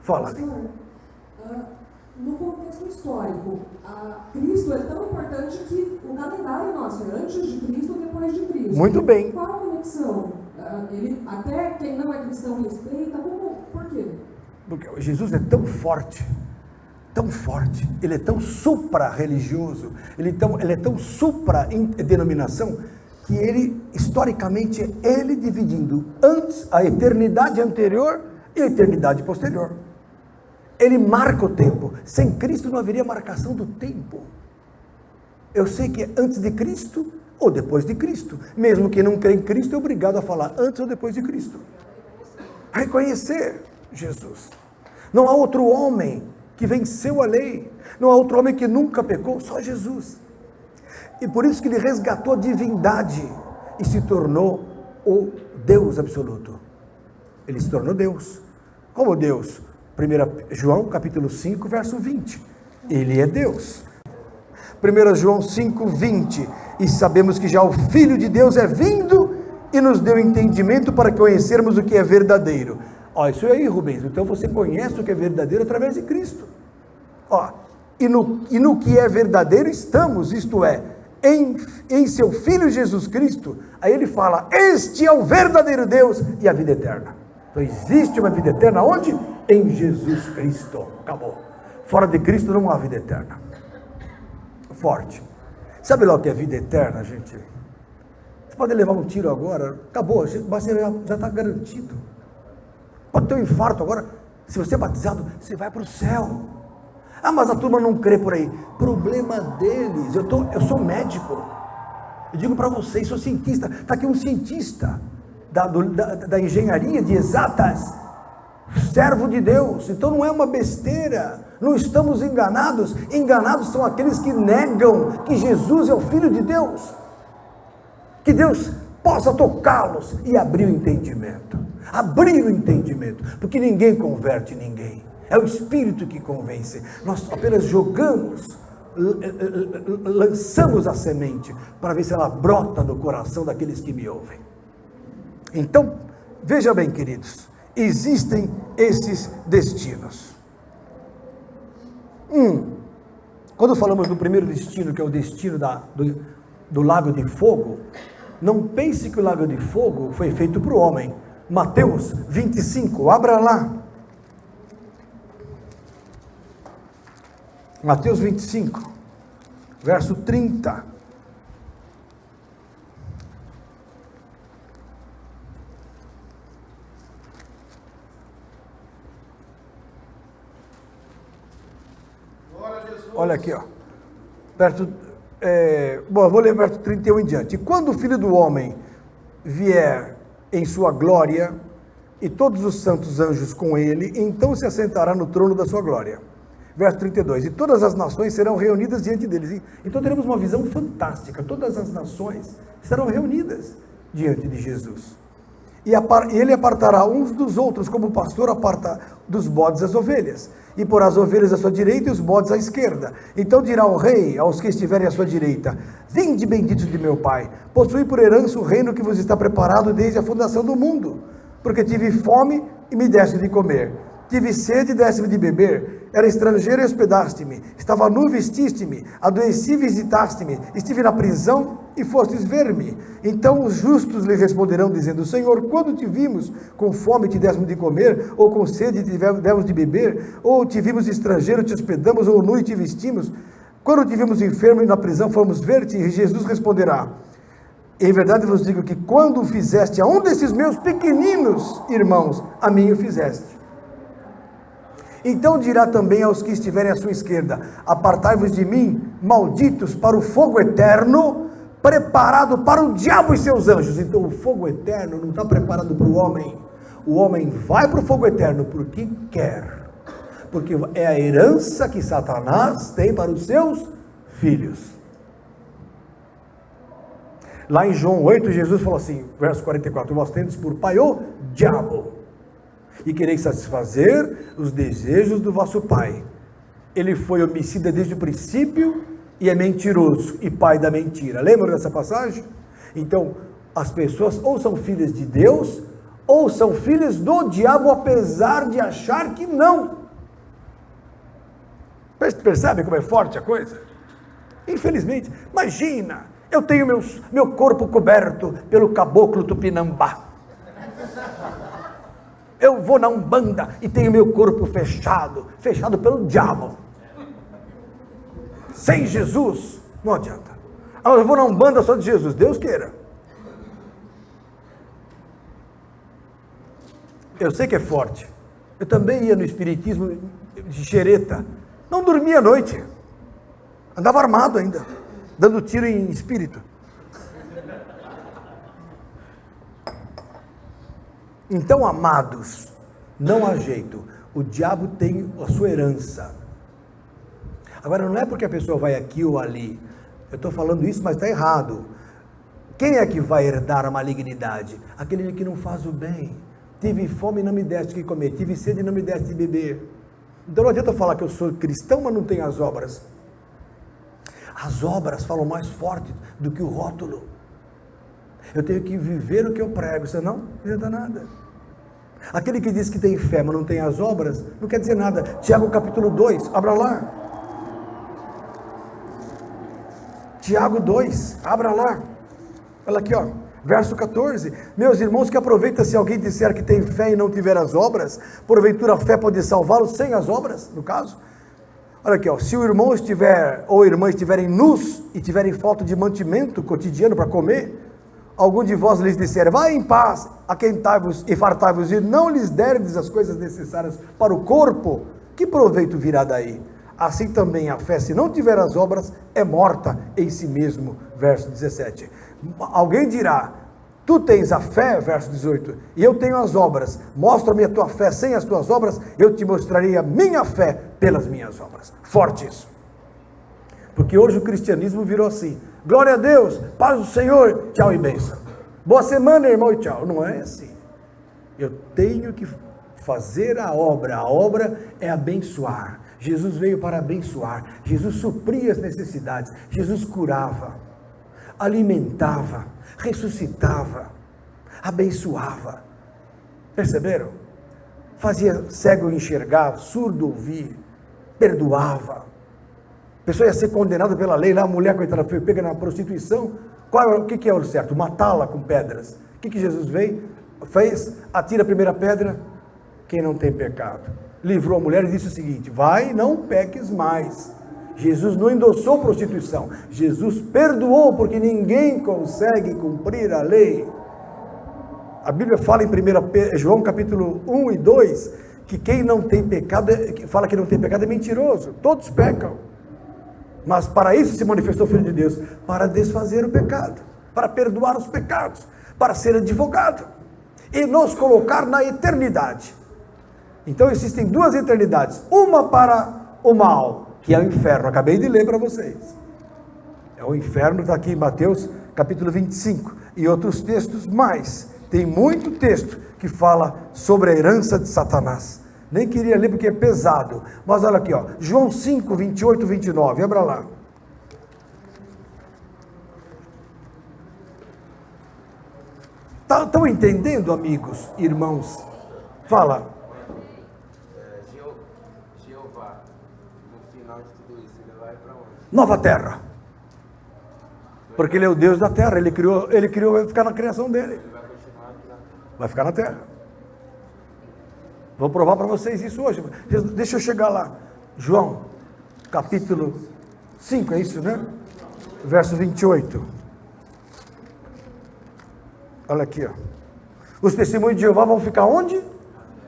Fala. No contexto histórico, Cristo é tão importante que o calendário nosso é antes de Cristo e depois de Cristo. Muito bem. Qual a conexão? Ele, até quem não é cristão respeita, por quê? Porque Jesus é tão forte, ele é tão supra-religioso, ele é tão supra-denominação, que ele, historicamente, ele dividindo antes a eternidade anterior e a eternidade posterior. Ele marca o tempo. Sem Cristo não haveria marcação do tempo. Eu sei que é antes de Cristo ou depois de Cristo. Mesmo quem não crê em Cristo é obrigado a falar antes ou depois de Cristo. Reconhecer Jesus. Não há outro homem que venceu a lei. Não há outro homem que nunca pecou, só Jesus. E por isso que ele resgatou a divindade e se tornou o Deus absoluto. Ele se tornou Deus. Como Deus? 1 João capítulo 5, verso 20. Ele é Deus. 1 João 5, 20. E sabemos que já o Filho de Deus é vindo e nos deu entendimento para conhecermos o que é verdadeiro. Isso aí, Rubens. Então você conhece o que é verdadeiro através de Cristo. E no que é verdadeiro estamos, isto é, em seu Filho Jesus Cristo. Aí ele fala, este é o verdadeiro Deus e a vida eterna. Então existe uma vida eterna onde? Em Jesus Cristo. Acabou. Fora de Cristo não há vida eterna. Forte. Sabe lá o que é vida eterna, gente? Você pode levar um tiro agora, acabou, você já está garantido. Pode ter um infarto agora, se você é batizado, você vai para o céu. Mas a turma não crê por aí. Problema deles. Eu sou médico. Eu digo para vocês, sou cientista. Está aqui um cientista da engenharia de exatas, servo de Deus. Então não é uma besteira. Não estamos enganados. Enganados são aqueles que negam que Jesus é o Filho de Deus. Que Deus possa tocá-los e abrir o entendimento. Abrir o entendimento. Porque ninguém converte ninguém. É o Espírito que convence. Nós apenas jogamos, lançamos a semente para ver se ela brota no coração daqueles que me ouvem. Então, veja bem, queridos, existem esses destinos. Quando falamos do primeiro destino, que é o destino do lago de fogo, não pense que o lago de fogo foi feito para o homem. Mateus 25, abra lá. Mateus 25, verso 30. Olha aqui, eu vou ler verso 31 em diante. Quando o Filho do Homem vier em sua glória, e todos os santos anjos com ele, então se assentará no trono da sua glória. Verso 32, e todas as nações serão reunidas diante deles. Então teremos uma visão fantástica, todas as nações serão reunidas diante de Jesus. e ele apartará uns dos outros, como o pastor aparta dos bodes as ovelhas, e porá as ovelhas à sua direita e os bodes à esquerda. Então dirá o rei aos que estiverem à sua direita: vinde, benditos de meu pai, possui por herança o reino que vos está preparado desde a fundação do mundo, porque tive fome e me deste de comer, tive sede e deste-me de beber, era estrangeiro e hospedaste-me, estava nu e vestiste-me, adoeci e visitaste-me, estive na prisão e fostes ver-me. Então os justos lhe responderão, dizendo: Senhor, quando te vimos com fome, te demos de comer, ou com sede, te demos de beber, ou te vimos estrangeiro, te hospedamos, ou nu e te vestimos? Quando te vimos enfermo e na prisão, fomos ver-te? E Jesus responderá: em verdade vos digo que quando o fizeste a um desses meus pequeninos irmãos, a mim o fizeste. Então dirá também aos que estiverem à sua esquerda: apartai-vos de mim, malditos, para o fogo eterno, preparado para o diabo e seus anjos. Então o fogo eterno não está preparado para o homem vai para o fogo eterno porque quer, porque é a herança que Satanás tem para os seus filhos. Lá em João 8, Jesus falou assim, verso 44, vós tendes por pai o diabo, e quereis satisfazer os desejos do vosso pai. Ele foi homicida desde o princípio e é mentiroso e pai da mentira. Lembra dessa passagem? Então, as pessoas ou são filhas de Deus ou são filhas do diabo, apesar de achar que não. Percebe como é forte a coisa? Infelizmente, imagina, eu tenho meu corpo coberto pelo caboclo Tupinambá. Eu vou na Umbanda e tenho meu corpo fechado pelo diabo. Sem Jesus, não adianta. Eu vou na Umbanda só de Jesus, Deus queira. Eu sei que é forte. Eu também ia no espiritismo de xereta. Não dormia à noite. Andava armado ainda, dando tiro em espírito. Então, amados, não há jeito, o diabo tem a sua herança. Agora, não é porque a pessoa vai aqui ou ali, eu estou falando isso, mas está errado. Quem é que vai herdar a malignidade? Aquele que não faz o bem. Tive fome e não me deste o que comer, tive sede e não me deste de beber. Então não adianta falar que eu sou cristão, mas não tenho as obras. As obras falam mais forte do que o rótulo. Eu tenho que viver o que eu prego, senão não adianta nada. Aquele que diz que tem fé, mas não tem as obras, não quer dizer nada. Tiago capítulo 2, abra lá. Tiago 2, abra lá. Olha aqui, ó, verso 14. Meus irmãos, que aproveita se alguém disser que tem fé e não tiver as obras, porventura a fé pode salvá-lo sem as obras, no caso. Olha aqui, ó, se o irmão estiver, ou a irmã estiverem nus, e tiverem falta de mantimento cotidiano para comer, algum de vós lhes disser, vai em paz, aquentai-vos e fartai-vos, e não lhes derdes as coisas necessárias para o corpo, que proveito virá daí? Assim também a fé, se não tiver as obras, é morta em si mesmo. Verso 17. Alguém dirá, tu tens a fé, verso 18, e eu tenho as obras. Mostra-me a tua fé sem as tuas obras, eu te mostrarei a minha fé pelas minhas obras. Forte isso. Porque hoje o cristianismo virou assim, glória a Deus, paz do Senhor, tchau e bênção. Boa semana, irmão, e tchau. Não é assim. Eu tenho que fazer a obra é abençoar. Jesus veio para abençoar, Jesus supria as necessidades, Jesus curava, alimentava, ressuscitava, abençoava. Perceberam? Fazia cego enxergar, surdo ouvir, perdoava. A pessoa ia ser condenada pela lei, lá a mulher, coitada, foi pega na prostituição. O que é o certo? Matá-la com pedras. O que Jesus fez? Atira a primeira pedra, quem não tem pecado. Livrou a mulher e disse o seguinte, vai, não peques mais. Jesus não endossou prostituição, Jesus perdoou, porque ninguém consegue cumprir a lei. A Bíblia fala em João capítulo 1 e 2, que quem não tem pecado, fala que não tem pecado é mentiroso, todos pecam. Mas para isso se manifestou o Filho de Deus, para desfazer o pecado, para perdoar os pecados, para ser advogado e nos colocar na eternidade. Então existem duas eternidades, uma para o mal, que é o inferno, acabei de ler para vocês. O inferno está aqui em Mateus capítulo 25, e outros textos mais, Tem muito texto que fala sobre a herança de Satanás. Nem queria ler porque é pesado. Mas olha aqui, ó, João 5, 28, 29. Abra lá. Estão entendendo, amigos, irmãos? Fala. Jeová, no final de tudo isso, ele vai para onde? Nova terra. Porque ele é o Deus da terra. Ele criou, vai ficar na criação dele. Ele vai continuar aqui na terra. Vai ficar na terra. Vou provar para vocês isso hoje. Deixa eu chegar lá. João, capítulo 5, é isso, né? Verso 28. Olha aqui, ó. Os testemunhos de Jeová vão ficar onde?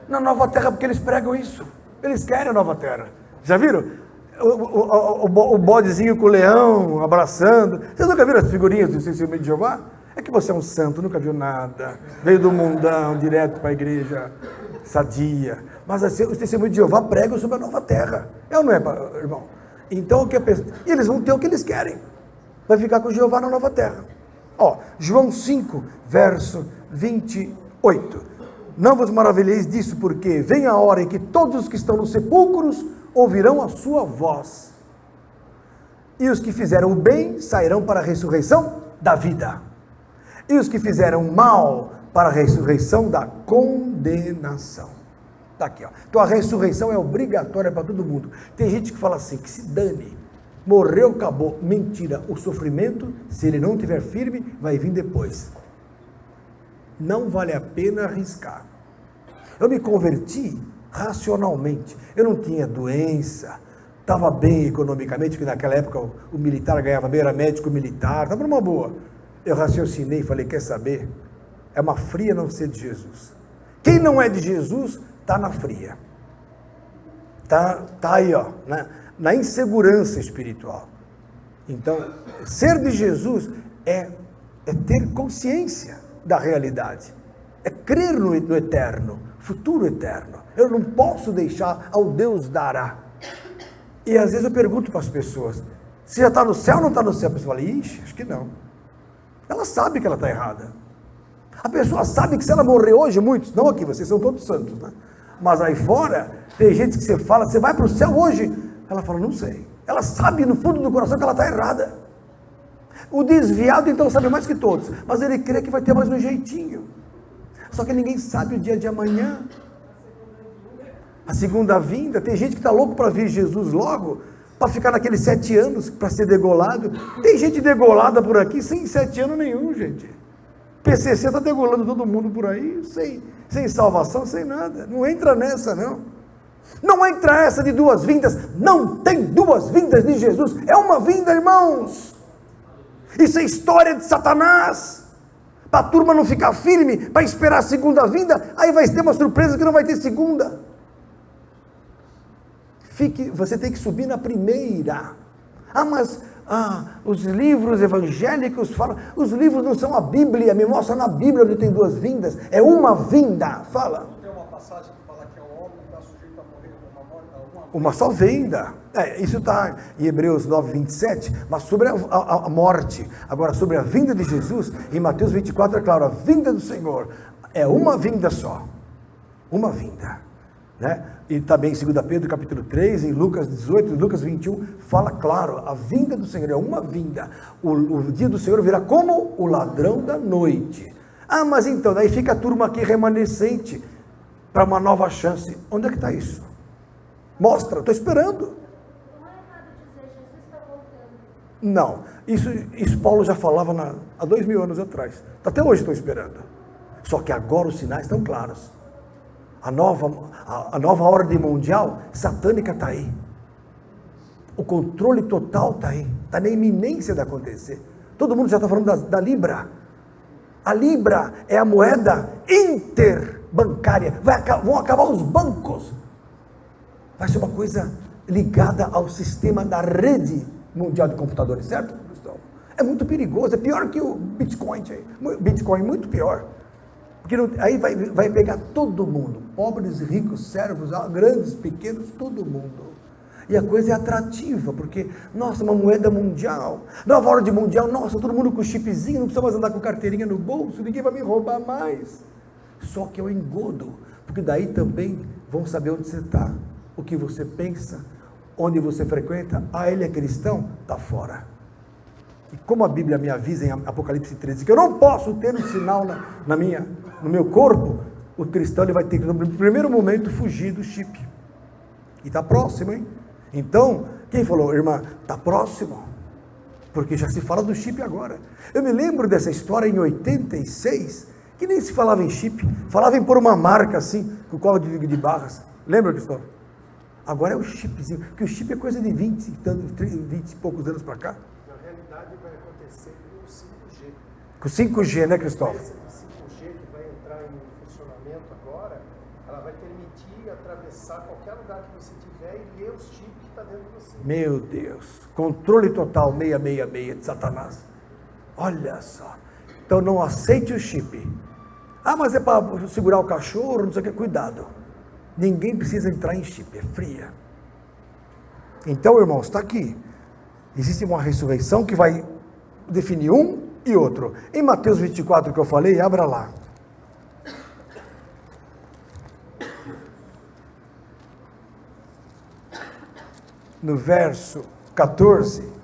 Na nova terra, porque eles pregam isso. Eles querem a nova terra. Já viram? O bodezinho com o leão abraçando. Vocês nunca viram as figurinhas do testemunho de Jeová? É que você é um santo, nunca viu nada. Veio do mundão, direto para a igreja sadia. Mas assim, os testemunhos de Jeová pregam sobre a nova terra. É ou não é, irmão? Então, o que e eles vão ter o que eles querem. Vai ficar com Jeová na nova terra. Ó, João 5, verso 28. Não vos maravilheis disso, porque vem a hora em que todos os que estão nos sepulcros ouvirão a sua voz. E os que fizeram o bem sairão para a ressurreição da vida. E os que fizeram mal para a ressurreição da condenação. Está aqui, ó. Então a ressurreição é obrigatória para todo mundo. Tem gente que fala assim, que se dane. Morreu, acabou. Mentira. O sofrimento, se ele não estiver firme, vai vir depois. Não vale a pena arriscar. Eu me converti racionalmente. Eu não tinha doença, estava bem economicamente, porque naquela época o militar ganhava bem, era médico militar, estava numa boa. Eu raciocinei e falei, quer saber? É uma fria não ser de Jesus. Quem não é de Jesus, está na fria. Está aí, ó, na insegurança espiritual. Então, ser de Jesus é ter consciência da realidade. É crer no eterno, futuro eterno. Eu não posso deixar ao Deus dará. E às vezes eu pergunto para as pessoas, você já está no céu ou não está no céu? A pessoa fala, ixi, acho que não. Ela sabe que ela está errada. A pessoa sabe que se ela morrer hoje, muitos, não aqui, vocês são todos santos, né? Mas aí fora, tem gente que você fala, você vai para o céu hoje? Ela fala, não sei. Ela sabe no fundo do coração que ela está errada. O desviado então sabe mais que todos, mas ele crê que vai ter mais um jeitinho. Só que ninguém sabe o dia de amanhã. A segunda vinda, tem gente que está louco para vir Jesus logo, para ficar naqueles 7 anos, para ser degolado. Tem gente degolada por aqui sem 7 anos nenhum, gente. PCC está degolando todo mundo por aí, sem salvação, sem nada. Não entra nessa, não. Não entra essa de 2 vindas. Não tem 2 vindas de Jesus. É uma vinda, irmãos. Isso é história de Satanás. Para a turma não ficar firme, para esperar a segunda vinda, aí vai ter uma surpresa que não vai ter segunda. Você tem que subir na primeira. Mas os livros evangélicos falam, os livros não são a Bíblia, me mostra na Bíblia onde tem 2 vindas, é uma vinda, fala. Tem uma passagem que fala que o homem está sujeito a morrer alguma uma só vinda, isso está em Hebreus 9, 27, mas sobre a morte. Agora sobre a vinda de Jesus, em Mateus 24 é claro, a vinda do Senhor é uma vinda só, uma vinda, né? E também em 2 Pedro capítulo 3, em Lucas 18, Lucas 21, fala claro, a vinda do Senhor é uma vinda. O dia do Senhor virá como o ladrão da noite. Mas então, daí fica a turma aqui remanescente para uma nova chance. Onde é que está isso? Mostra, estou esperando. Não é errado dizer, Jesus está voltando. Não, isso Paulo já falava há 2000 anos atrás. Até hoje estou esperando. Só que agora os sinais estão claros. A nova ordem mundial satânica está aí. O controle total está aí. Está na iminência de acontecer. Todo mundo já está falando da Libra. A Libra é a moeda interbancária. Vão acabar os bancos. Vai ser uma coisa ligada ao sistema da rede mundial de computadores, certo? É muito perigoso. É pior que o Bitcoin. Bitcoin é muito pior. Porque aí vai pegar todo mundo, pobres, ricos, servos, grandes, pequenos, todo mundo. E a coisa é atrativa, porque, nossa, uma moeda mundial. Nova hora de mundial, nossa, todo mundo com chipzinho, não precisa mais andar com carteirinha no bolso, ninguém vai me roubar mais. Só que é o engodo, porque daí também vão saber onde você está, o que você pensa, onde você frequenta. Ah, ele é cristão? Está fora. E como a Bíblia me avisa em Apocalipse 13, que eu não posso ter um sinal no meu corpo, o cristão ele vai ter que, no primeiro momento, fugir do chip. E está próximo, hein? Então, quem falou, irmã, está próximo, porque já se fala do chip agora. Eu me lembro dessa história em 86, que nem se falava em chip, falava em pôr uma marca assim, com cola de barras. Lembra, Cristóvão? Agora é o chipzinho, porque o chip é coisa de 20 e poucos anos para cá. Na realidade vai acontecer com o 5G. Com 5G, né, Cristóvão? Essa de 5G que vai entrar em funcionamento agora, ela vai permitir atravessar qualquer lugar que você tiver e ler os chips que está dentro de você. Meu Deus, controle total 666 de Satanás. Olha só. Então não aceite o chip. Ah, mas é para segurar o cachorro, não sei o que. Cuidado. Ninguém precisa entrar em chip, é fria. Então, irmãos, está aqui. Existe uma ressurreição que vai definir um e outro. Em Mateus 24 que eu falei, abra lá. No verso 14.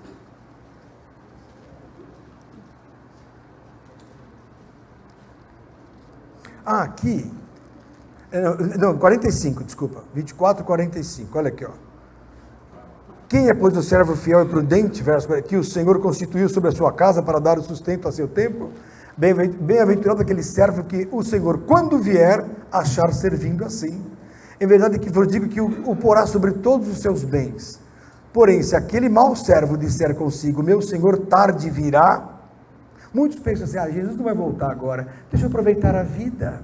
Aqui. Não, 45, desculpa. 24, 45. Olha aqui, ó. Quem é, pois, o servo fiel e prudente, verso 40, que o Senhor constituiu sobre a sua casa para dar o sustento a seu tempo? Bem-aventurado aquele servo que o Senhor, quando vier, achar servindo assim. Em verdade que vos digo que o porá sobre todos os seus bens. Porém, se aquele mau servo disser consigo, meu Senhor tarde virá, muitos pensam assim, Jesus não vai voltar agora, deixa eu aproveitar a vida,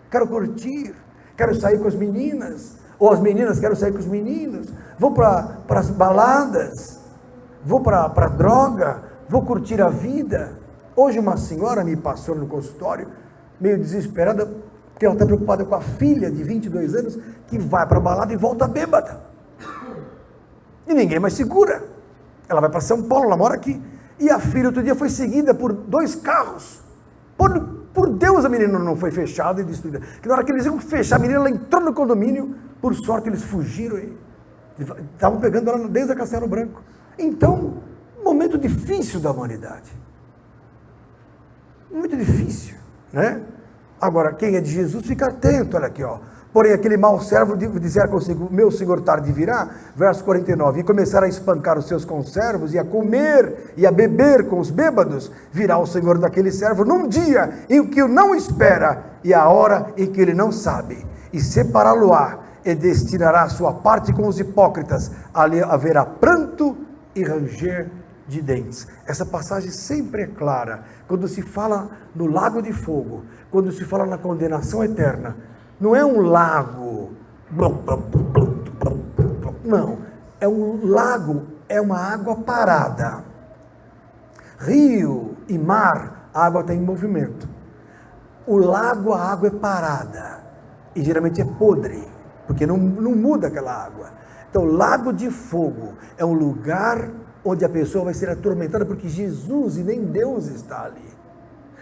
quero curtir, quero sair com as meninas, ou as meninas querem sair com os meninos, vou para as baladas, vou para a droga, vou curtir a vida. Hoje uma senhora me passou no consultório, meio desesperada, porque ela está preocupada com a filha de 22 anos, que vai para a balada e volta bêbada. E ninguém mais segura. Ela vai para São Paulo, ela mora aqui. E a filha outro dia foi seguida por 2 carros. Por Deus a menina não foi fechada e destruída. Que na hora que eles iam fechar a menina, ela entrou no condomínio. Por sorte eles fugiram. Estavam pegando ela desde a Castelo Branco. Então, momento difícil da humanidade. Muito difícil, né? Agora, quem é de Jesus, fica atento, olha aqui, ó. Porém, aquele mau servo disser consigo, meu Senhor tarde virá, verso 49, e começar a espancar os seus conservos, e a comer e a beber com os bêbados, virá o Senhor daquele servo num dia em que o não espera, e a hora em que ele não sabe, e separá-lo-á, e destinará a sua parte com os hipócritas, ali haverá pranto e ranger de dentes. Essa passagem sempre é clara, quando se fala no lago de fogo, quando se fala na condenação eterna, não é um lago, não, é um lago, é uma água parada. Rio e mar, a água está em movimento. O lago, a água é parada, e geralmente é podre, porque não muda aquela água. Então, lago de fogo é um lugar onde a pessoa vai ser atormentada, porque Jesus e nem Deus está ali.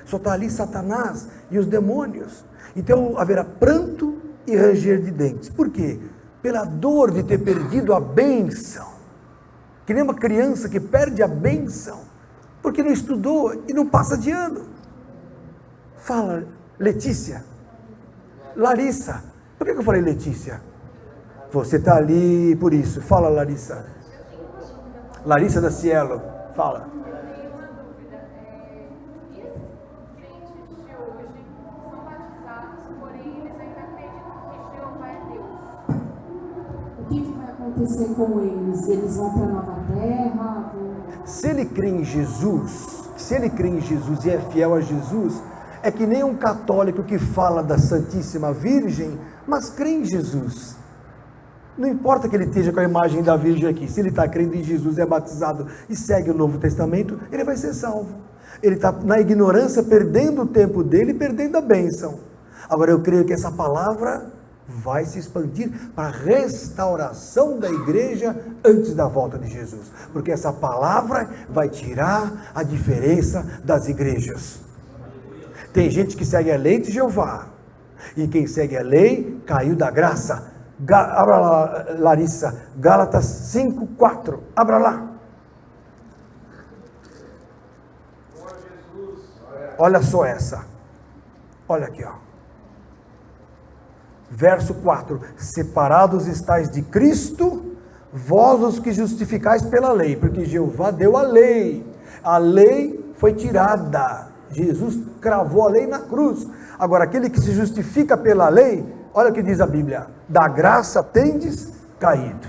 Só está ali Satanás e os demônios. Então haverá pranto e ranger de dentes. Por quê? Pela dor de ter perdido a bênção. Que nem uma criança que perde a bênção, porque não estudou e não passa de ano. Fala, Letícia. Larissa. Por que eu falei Letícia? Você está ali por isso. Fala, Larissa. Larissa da Cielo. Fala. O que vai acontecer com eles? Eles vão para a nova terra? Se ele crê em Jesus, e é fiel a Jesus, é que nem um católico que fala da Santíssima Virgem, mas crê em Jesus. Não importa que ele esteja com a imagem da Virgem aqui, se ele está crendo em Jesus, é batizado e segue o Novo Testamento, ele vai ser salvo. Ele está na ignorância, perdendo o tempo dele, perdendo a bênção. Agora eu creio que essa palavra vai se expandir para a restauração da igreja antes da volta de Jesus. Porque essa palavra vai tirar a diferença das igrejas. Tem gente que segue a lei de Jeová. E quem segue a lei caiu da graça. Abra lá, Larissa, Gálatas 5:4. Abra lá. Olha só essa. Olha aqui, ó. Verso 4: separados estáis de Cristo, vós os que justificais pela lei, porque Jeová deu a lei foi tirada, Jesus cravou a lei na cruz. Agora, aquele que se justifica pela lei, olha o que diz a Bíblia: da graça tendes caído.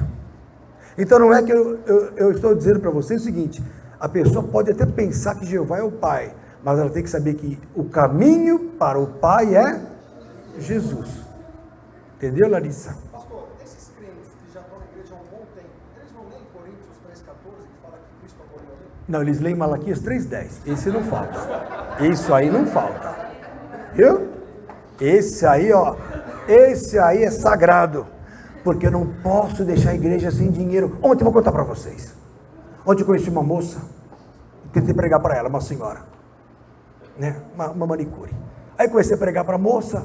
Então não é que eu estou dizendo para vocês o seguinte: a pessoa pode até pensar que Jeová é o Pai, mas ela tem que saber que o caminho para o Pai é Jesus. Entendeu, Larissa? Pastor, esses crentes que já estão na igreja há um bom tempo, eles não leem Coríntios 3,14 que fala que Cristo aboliu a lei? Não, eles leem Malaquias 3,10. Esse não falta. Isso aí não falta. Viu? Esse aí, ó. Esse aí é sagrado. Porque eu não posso deixar a igreja sem dinheiro. Ontem eu vou contar para vocês. Ontem eu conheci uma moça. Tentei pregar para ela, uma senhora. Né? Uma manicure. Aí comecei a pregar para a moça.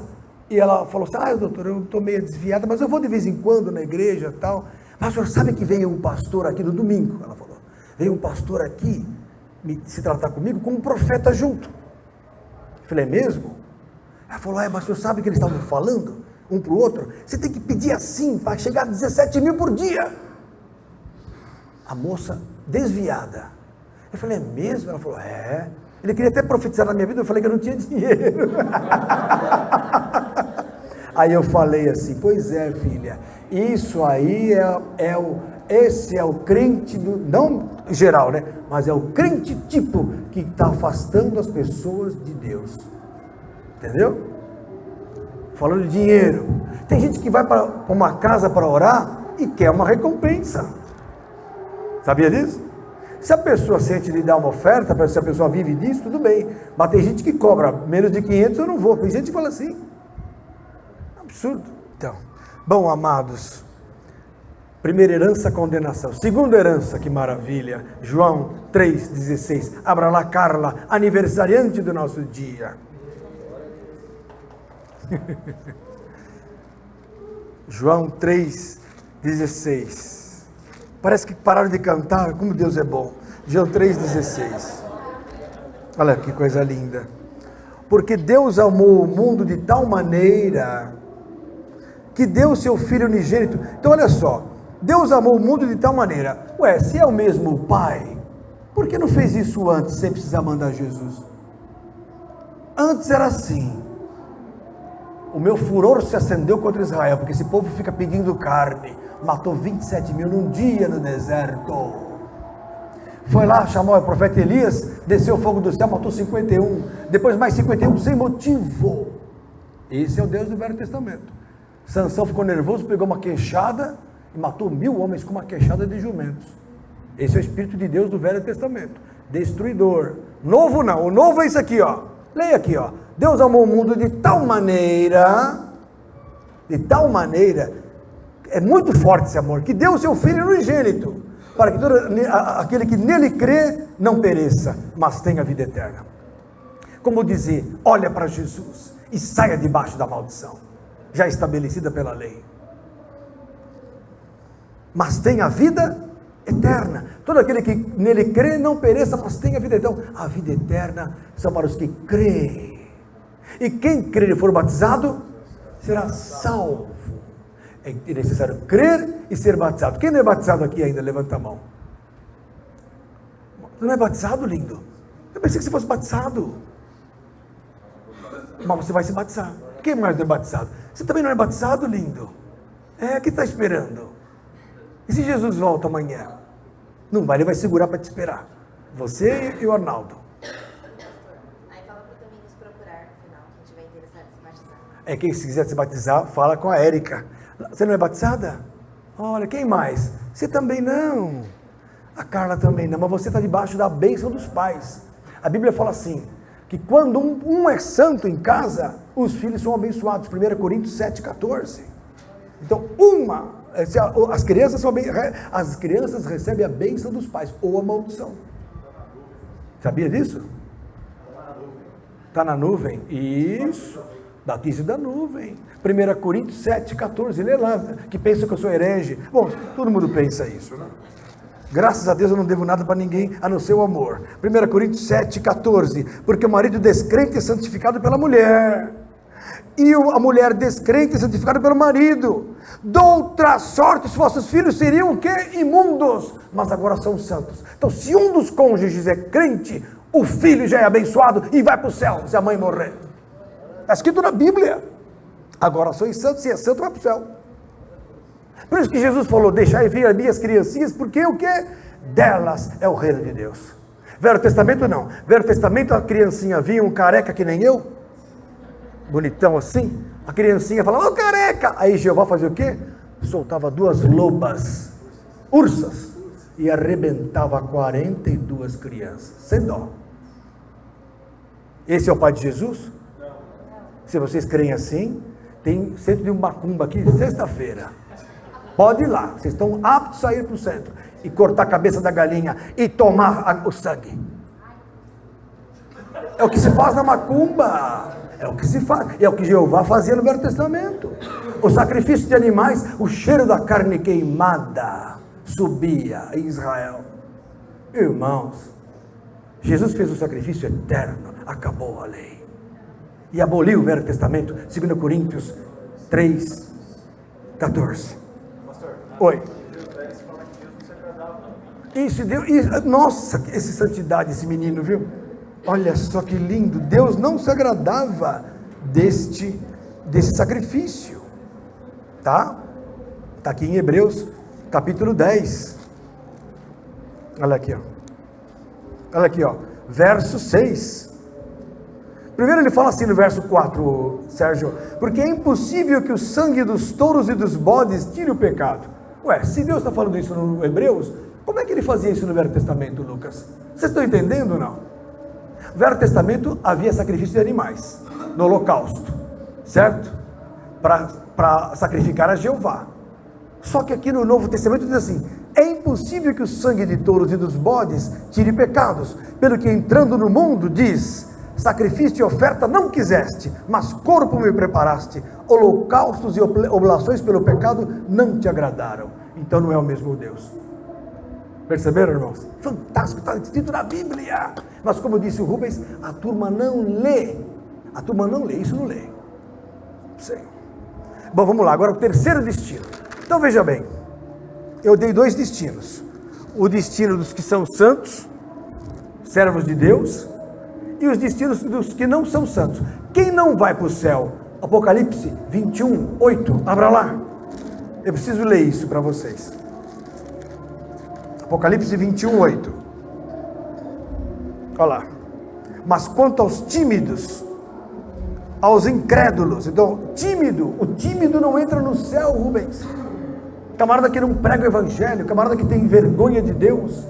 E ela falou assim: doutor, eu estou meio desviada, mas eu vou de vez em quando na igreja e tal. Mas o senhor sabe que veio um pastor aqui no domingo? Ela falou: veio um pastor aqui se tratar comigo como um profeta junto. Eu falei: é mesmo? Ela falou: mas o senhor sabe que eles estavam falando um para o outro? Você tem que pedir assim para chegar a 17 mil por dia. A moça desviada. Eu falei: é mesmo? Ela falou: é. Ele queria até profetizar na minha vida, eu falei que eu não tinha dinheiro. Aí eu falei assim: pois é, filha, isso aí esse é o crente, não geral, né? Mas é o crente tipo que está afastando as pessoas de Deus. Entendeu? Falando de dinheiro. Tem gente que vai para uma casa para orar e quer uma recompensa. Sabia disso? Se a pessoa sente de dar uma oferta, se a pessoa vive disso, tudo bem. Mas tem gente que cobra menos de 500, eu não vou. Tem gente que fala assim. Absurdo. Então, bom, amados, primeira herança, condenação. Segunda herança, que maravilha. João 3,16. Abra lá, Carla, aniversariante do nosso dia. João 3,16. Parece que pararam de cantar, como Deus é bom. João 3,16. Olha que coisa linda. Porque Deus amou o mundo de tal maneira que deu o seu Filho unigênito. Então olha só, Deus amou o mundo de tal maneira. Ué, se é o mesmo Pai, por que não fez isso antes, sem precisar mandar Jesus? Antes era assim. O meu furor se acendeu contra Israel, porque esse povo fica pedindo carne. Matou 27 mil num dia no deserto. Foi lá, chamou o profeta Elias, desceu o fogo do céu, matou 51. Depois mais 51 sem motivo. Esse é o Deus do Velho Testamento. Sansão ficou nervoso, pegou uma queixada e matou 1000 homens com uma queixada de jumentos. Esse é o Espírito de Deus do Velho Testamento. Destruidor. Novo não, o novo é isso aqui, ó. Leia aqui, ó. Deus amou o mundo de tal maneira, é muito forte esse amor, que deu o seu Filho unigênito, para que todo aquele que nele crê não pereça, mas tenha vida eterna. Como dizer, olha para Jesus e saia debaixo da maldição, já estabelecida pela lei. Mas tenha vida eterna. Todo aquele que nele crê não pereça, mas tenha vida eterna. A vida eterna são para os que creem. E quem crer e for batizado, será salvo. É necessário crer e ser batizado. Quem não é batizado aqui ainda? Levanta a mão. Não é batizado, lindo? Eu pensei que você fosse batizado. Mas você vai se batizar. Quem mais não é batizado? Você também não é batizado, lindo? O que está esperando? E se Jesus volta amanhã? Não vai, ele vai segurar para te esperar. Você e o Arnaldo. Aí fala para também nos procurar no final, quem tiver interessado em se batizar. Quem se quiser se batizar, fala com a Érica. Você não é batizada? Olha, quem mais? Você também não. A Carla também não, mas você está debaixo da bênção dos pais. A Bíblia fala assim, que quando um é santo em casa, os filhos são abençoados. 1 Coríntios 7,14. Então, as crianças recebem a bênção dos pais, ou a maldição. Sabia disso? Está na nuvem? Isso. Batismo da nuvem. 1 Coríntios 7,14. Lê lá, que pensa que eu sou herege. Bom, todo mundo pensa isso, né? Graças a Deus eu não devo nada para ninguém, a não ser o amor. 1 Coríntios 7,14. Porque o marido descrente é santificado pela mulher, e a mulher descrente é santificada pelo marido. Doutra sorte, os vossos filhos seriam o quê? Imundos, mas agora são santos. Então, se um dos cônjuges é crente, o filho já é abençoado e vai para o céu, se a mãe morrer. Está escrito na Bíblia. Agora sois santos, se é santo, vai para o céu. Por isso que Jesus falou, deixai vir a minhas criancinhas, porque o quê? Delas é o reino de Deus. Velho Testamento não. Velho Testamento, a criancinha vinha um careca que nem eu, bonitão assim, a criancinha falava, ô careca! Aí Jeová fazia o quê? Soltava 2 lobas, ursas, e arrebentava 42 crianças, sem dó. Esse é o Pai de Jesus? Não. Se vocês creem assim, tem centro de um macumba aqui, sexta-feira. Pode ir lá, vocês estão aptos a ir para o centro, e cortar a cabeça da galinha, e tomar o sangue. É o que se faz na macumba. É o que se faz, é o que Jeová fazia no Velho Testamento. O sacrifício de animais, o cheiro da carne queimada subia em Israel. Irmãos, Jesus fez o sacrifício eterno, acabou a lei e aboliu o Velho Testamento. 2 Coríntios 3,14. Oi. Isso, Deus, nossa, essa santidade, esse menino, viu? Olha só que lindo, Deus não se agradava desse sacrifício, tá? Está aqui em Hebreus, capítulo 10, olha aqui, verso 6, primeiro ele fala assim no verso 4, Sérgio, porque é impossível que o sangue dos touros e dos bodes tire o pecado. Ué, se Deus está falando isso no Hebreus, como é que ele fazia isso no Velho Testamento, Lucas? Vocês estão entendendo ou não? No Velho Testamento havia sacrifício de animais, no holocausto, certo? Para sacrificar a Jeová. Só que aqui no Novo Testamento diz assim, é impossível que o sangue de touros e dos bodes tire pecados, pelo que entrando no mundo diz, sacrifício e oferta não quiseste, mas corpo me preparaste, holocaustos e oblações pelo pecado não te agradaram. Então não é o mesmo Deus. Perceberam, irmãos? Fantástico, está escrito na Bíblia. Mas como disse o Rubens, a turma não lê. Isso não lê. Sei. Bom, vamos lá, agora o terceiro destino. Então veja bem, eu dei 2 destinos. O destino dos que são santos, servos de Deus, e os destinos dos que não são santos. Quem não vai para o céu? Apocalipse 21:8, abra lá. Eu preciso ler isso para vocês. Apocalipse 21:8. Olha lá. Mas quanto aos tímidos, aos incrédulos, então, o tímido não entra no céu, Rubens. Camarada que não prega o evangelho, camarada que tem vergonha de Deus,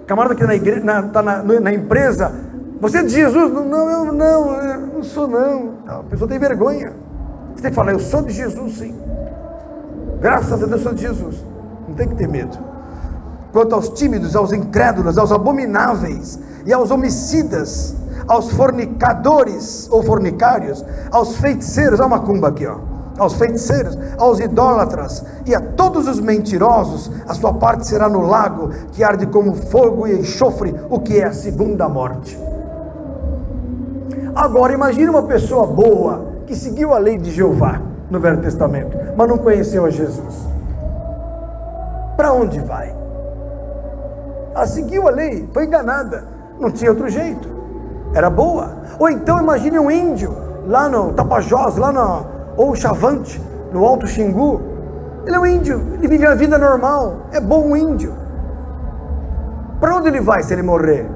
camarada que está na empresa, você é de Jesus? Não, eu não sou não. A pessoa tem vergonha. Você tem que falar, eu sou de Jesus sim. Graças a Deus eu sou de Jesus. Não tem que ter medo. Quanto aos tímidos, aos incrédulos, aos abomináveis e aos homicidas, aos fornicadores ou fornicários, aos feiticeiros, olha uma macumba aqui, ó, aos feiticeiros, aos idólatras e a todos os mentirosos, a sua parte será no lago que arde como fogo e enxofre, o que é a segunda morte. Agora imagine uma pessoa boa que seguiu a lei de Jeová no Velho Testamento, mas não conheceu a Jesus. Para onde vai? Ela seguiu a lei, foi enganada, não tinha outro jeito, era boa. Ou então imagine um índio lá no Tapajós, ou Chavante, no Alto Xingu. Ele é um índio, ele vive a vida normal, é bom um índio. Para onde ele vai se ele morrer?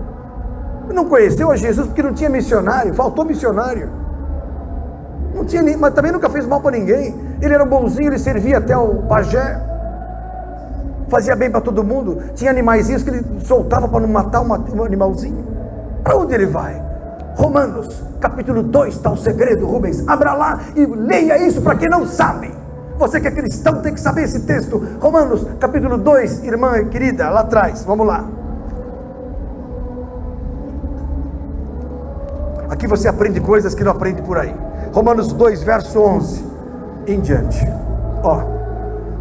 Não conheceu a Jesus porque não tinha missionário, faltou missionário. Não tinha, mas também nunca fez mal para ninguém. Ele era bonzinho, ele servia até o pajé, fazia bem para todo mundo. Tinha animaizinhos que ele soltava para não matar um animalzinho. Para onde ele vai? Romanos, capítulo 2, está o segredo, Rubens. Abra lá e leia isso para quem não sabe. Você que é cristão tem que saber esse texto. Romanos capítulo 2, irmã querida, lá atrás, vamos lá. Aqui você aprende coisas que não aprende por aí. Romanos 2, verso 11 em diante. Ó,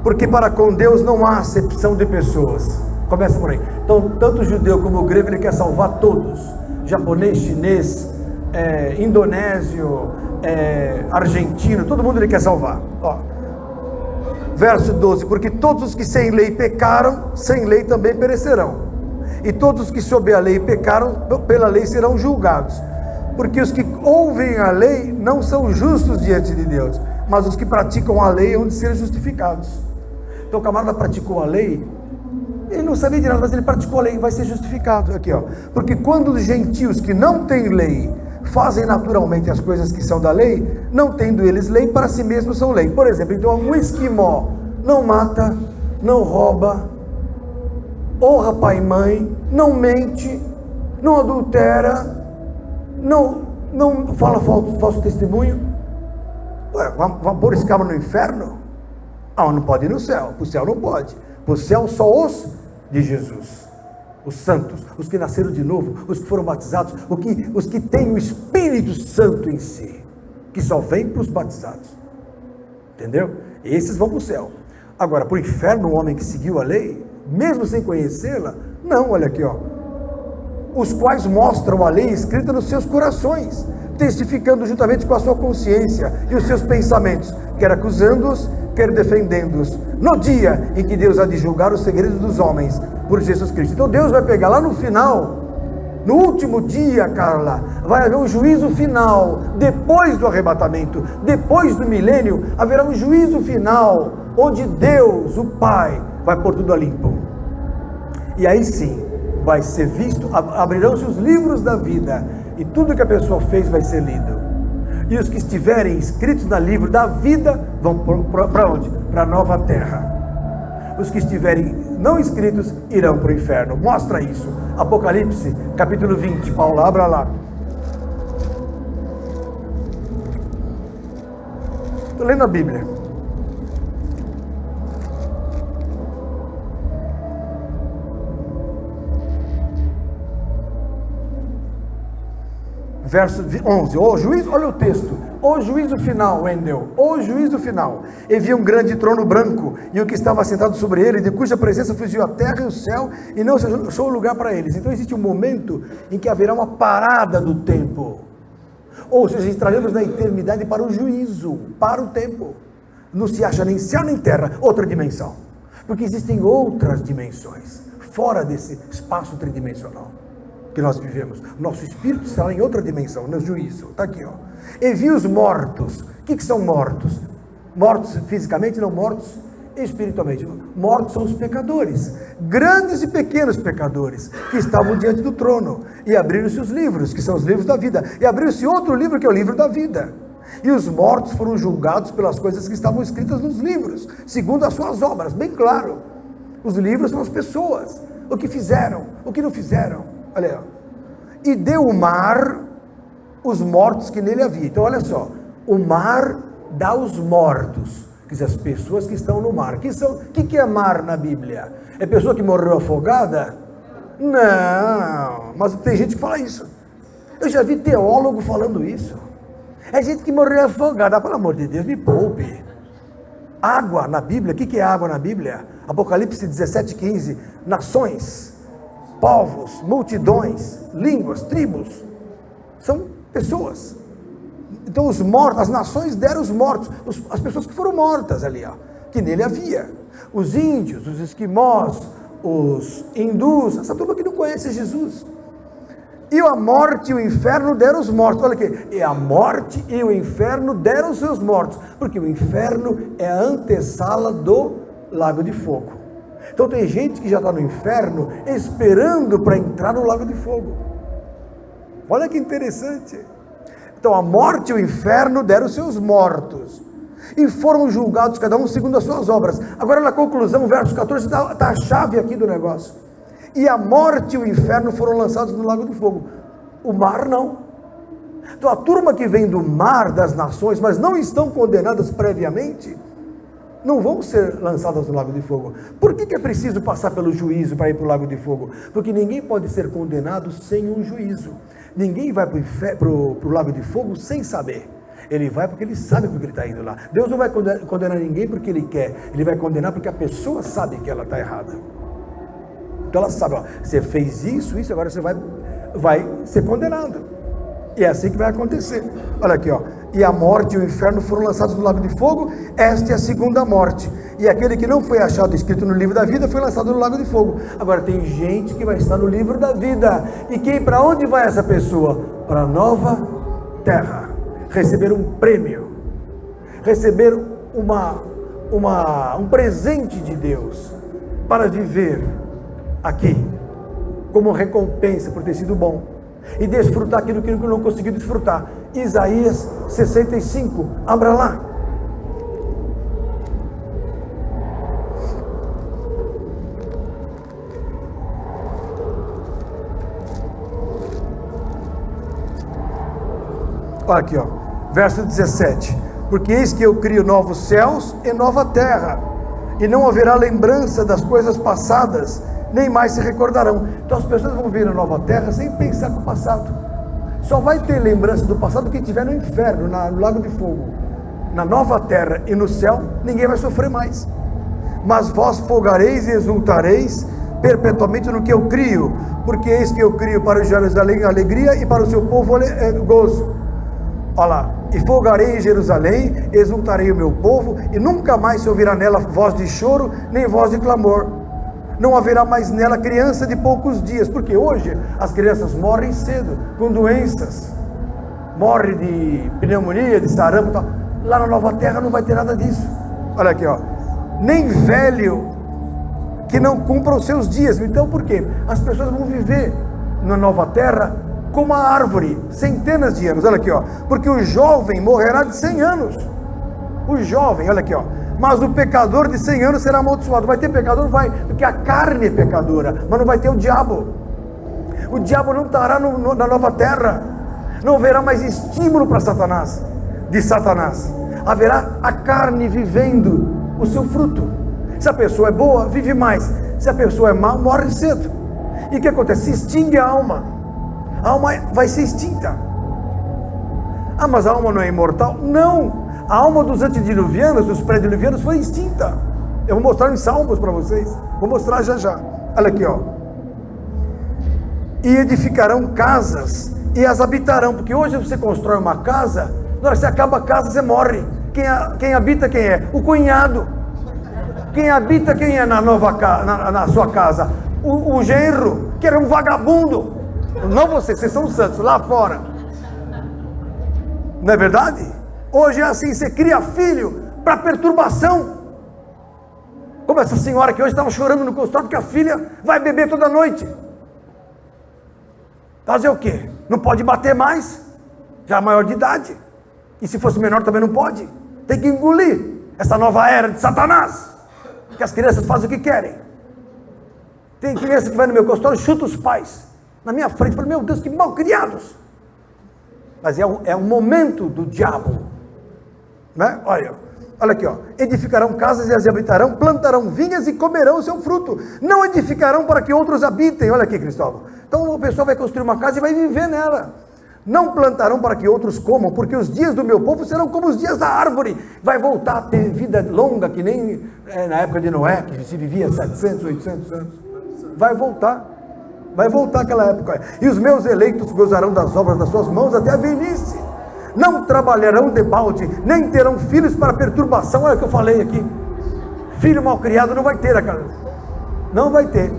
porque para com Deus não há acepção de pessoas. Começa por aí. Então, tanto o judeu como o grego, ele quer salvar todos. Japonês, chinês, indonésio, argentino, todo mundo ele quer salvar. Ó, verso 12, porque todos os que sem lei pecaram, sem lei também perecerão. E todos os que sob a lei pecaram, pela lei serão julgados. Porque os que ouvem a lei não são justos diante de Deus, mas os que praticam a lei hão de ser justificados. Então o camarada praticou a lei, ele não sabia de nada, mas ele praticou a lei, vai ser justificado. Aqui, ó. Porque quando os gentios que não têm lei fazem naturalmente as coisas que são da lei, não tendo eles lei, para si mesmos são lei. Por exemplo, então um esquimó não mata, não rouba, honra pai e mãe, não mente, não adultera, não fala falso testemunho. Ué, vamos pôr esse cabra no inferno? Ah, não pode ir no céu. Para o céu não pode. Para o céu só os de Jesus, os santos, os que nasceram de novo, os que foram batizados, os que têm o Espírito Santo em si, que só vem para os batizados. Entendeu? Esses vão para o céu. Agora, para o inferno, um homem que seguiu a lei, mesmo sem conhecê-la, não, olha aqui, ó. Os quais mostram a lei escrita nos seus corações, testificando juntamente com a sua consciência e os seus pensamentos, quer acusando-os, quer defendendo-os, no dia em que Deus há de julgar os segredos dos homens, por Jesus Cristo. Então Deus vai pegar lá no final, no último dia, Carla, vai haver um juízo final, depois do arrebatamento, depois do milênio, haverá um juízo final, onde Deus, o Pai, vai pôr tudo a limpo. E aí sim, vai ser visto, abrirão-se os livros da vida, e tudo que a pessoa fez vai ser lido. E os que estiverem escritos no livro da vida, vão para onde? Para a nova terra. Os que estiverem não escritos, irão para o inferno. Mostra isso. Apocalipse, capítulo 20, Paulo, abra lá. Estou lendo a Bíblia. Verso 11, o juízo, olha o texto, o juízo final, Wendel, o juízo final, e vi um grande trono branco, e o que estava sentado sobre ele, de cuja presença fugiu a terra e o céu, e não se achou lugar para eles. Então existe um momento em que haverá uma parada do tempo, ou seja, entraremos na eternidade para o juízo, para o tempo, não se acha nem céu nem terra, outra dimensão, porque existem outras dimensões, fora desse espaço tridimensional que nós vivemos. Nosso espírito estará em outra dimensão, no juízo. Está aqui, ó. E vi os mortos. O que são mortos? Mortos fisicamente, não mortos espiritualmente. Mortos são os pecadores, grandes e pequenos pecadores, que estavam diante do trono. E abriram-se os livros, que são os livros da vida. E abriu-se outro livro, que é o livro da vida. E os mortos foram julgados pelas coisas que estavam escritas nos livros, segundo as suas obras. Bem claro. Os livros são as pessoas. O que fizeram, o que não fizeram. Olha, e deu o mar os mortos que nele havia. Então olha só, o mar dá os mortos, quer dizer, as pessoas que estão no mar. Que é mar na Bíblia? É pessoa que morreu afogada? Não, mas tem gente que fala isso. Eu já vi teólogo falando isso. É gente que morreu afogada. Pelo amor de Deus, me poupe. Água na Bíblia, o que é água na Bíblia? Apocalipse 17:15, nações, povos, multidões, línguas, tribos, são pessoas. Então os mortos, as nações deram os mortos, as pessoas que foram mortas ali, ó, que nele havia, os índios, os esquimós, os hindus, essa turma que não conhece Jesus. E a morte e o inferno deram os mortos. Olha aqui, e a morte e o inferno deram os seus mortos, porque o inferno é a antessala do lago de fogo. Então tem gente que já está no inferno esperando para entrar no lago de fogo. Olha que interessante. Então a morte e o inferno deram os seus mortos e foram julgados cada um segundo as suas obras. Agora na conclusão, verso 14, está a chave aqui do negócio. E a morte e o inferno foram lançados no lago de fogo. O mar não. Então a turma que vem do mar das nações, mas não estão condenadas previamente, não vão ser lançadas no lago de fogo. Por que é preciso passar pelo juízo para ir para o lago de fogo? Porque ninguém pode ser condenado sem um juízo. Ninguém vai para o lago de fogo sem saber. Ele vai porque ele sabe porque ele está indo lá. Deus não vai condenar ninguém porque ele quer. Ele vai condenar porque a pessoa sabe que ela está errada. Então ela sabe, ó, você fez isso, agora você vai ser condenado. E é assim que vai acontecer. Olha aqui, ó. E a morte e o inferno foram lançados no lago de fogo. Esta é a segunda morte. E aquele que não foi achado escrito no livro da vida foi lançado no lago de fogo. Agora tem gente que vai estar no livro da vida. E para onde vai essa pessoa? Para a nova terra. Receber um prêmio. Receber um presente de Deus. Para viver aqui. Como recompensa por ter sido bom. E desfrutar aquilo que não conseguiu desfrutar. Isaías 65, abra lá. Olha aqui, ó, verso 17. Porque eis que eu crio novos céus e nova terra, e não haverá lembrança das coisas passadas, nem mais se recordarão. Então as pessoas vão ver a nova terra sem pensar no passado. Só vai ter lembrança do passado quem estiver no inferno, no lago de fogo. Na nova terra e no céu, ninguém vai sofrer mais. Mas vós folgareis e exultareis perpetuamente no que eu crio, porque eis que eu crio para Jerusalém alegria e para o seu povo gozo. Olha lá, e folgarei em Jerusalém, exultarei o meu povo, e nunca mais se ouvirá nela voz de choro, nem voz de clamor. Não haverá mais nela criança de poucos dias, porque hoje as crianças morrem cedo, com doenças, morre de pneumonia, de sarampo e tal. Lá na nova terra não vai ter nada disso. Olha aqui, ó, nem velho que não cumpra os seus dias. Então por quê? As pessoas vão viver na nova terra como a árvore, centenas de anos. Olha aqui, ó, porque o jovem morrerá de 100 anos. O jovem, olha aqui, ó. Mas o pecador de 100 anos será amaldiçoado. Vai ter pecador? Vai, porque a carne é pecadora, mas não vai ter o diabo. O diabo não estará na nova terra. Não haverá mais estímulo para Satanás, de Satanás. Haverá a carne vivendo o seu fruto. Se a pessoa é boa, vive mais. Se a pessoa é má, morre cedo. E o que acontece? Se extingue a alma. A alma vai ser extinta. Ah, mas a alma não é imortal? Não! A alma dos antediluvianos, dos pré-diluvianos, foi extinta. Eu vou mostrar em Salmos para vocês. Vou mostrar já já. Olha aqui, ó. E edificarão casas e as habitarão. Porque hoje você constrói uma casa, na hora que você acaba a casa, você morre. Quem habita, quem é? O cunhado. Quem habita, quem é na sua casa? O genro, que era um vagabundo. Não vocês são santos, lá fora. Não é verdade? Hoje é assim, você cria filho para perturbação. Como essa senhora que hoje estava chorando no consultório porque a filha vai beber toda noite. Fazer o quê? Não pode bater mais, já é maior de idade. E se fosse menor também não pode. Tem que engolir essa nova era de Satanás, que as crianças fazem o que querem. Tem criança que vai no meu consultório e chuta os pais na minha frente, fala, meu Deus, que mal criados. Mas é um momento do diabo, né? Olha aqui, ó. Edificarão casas e as habitarão, plantarão vinhas e comerão o seu fruto. Não edificarão para que outros habitem. Olha aqui, Cristóvão. Então a pessoa vai construir uma casa e vai viver nela. Não plantarão para que outros comam, porque os dias do meu povo serão como os dias da árvore. Vai voltar a ter vida longa, que nem na época de Noé, que se vivia 700, 800 anos. Vai voltar aquela época. E os meus eleitos gozarão das obras das suas mãos até a velhice. Não trabalharão de balde, nem terão filhos para perturbação. Olha o que eu falei aqui. Filho mal criado não vai ter, não vai ter.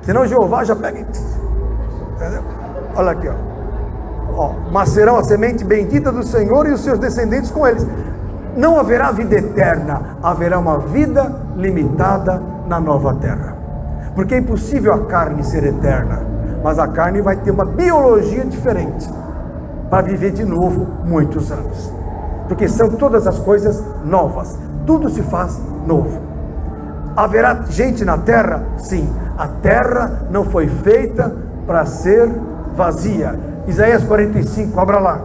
Senão Jeová já pega. Entendeu? Olha aqui, ó. Mas serão a semente bendita do Senhor e os seus descendentes com eles. Não haverá vida eterna, haverá uma vida limitada na nova terra. Porque é impossível a carne ser eterna, mas a carne vai ter uma biologia diferente para viver de novo muitos anos. Porque são todas as coisas novas, tudo se faz novo. Haverá gente na terra? Sim, a terra não foi feita para ser vazia. Isaías 45, abra lá.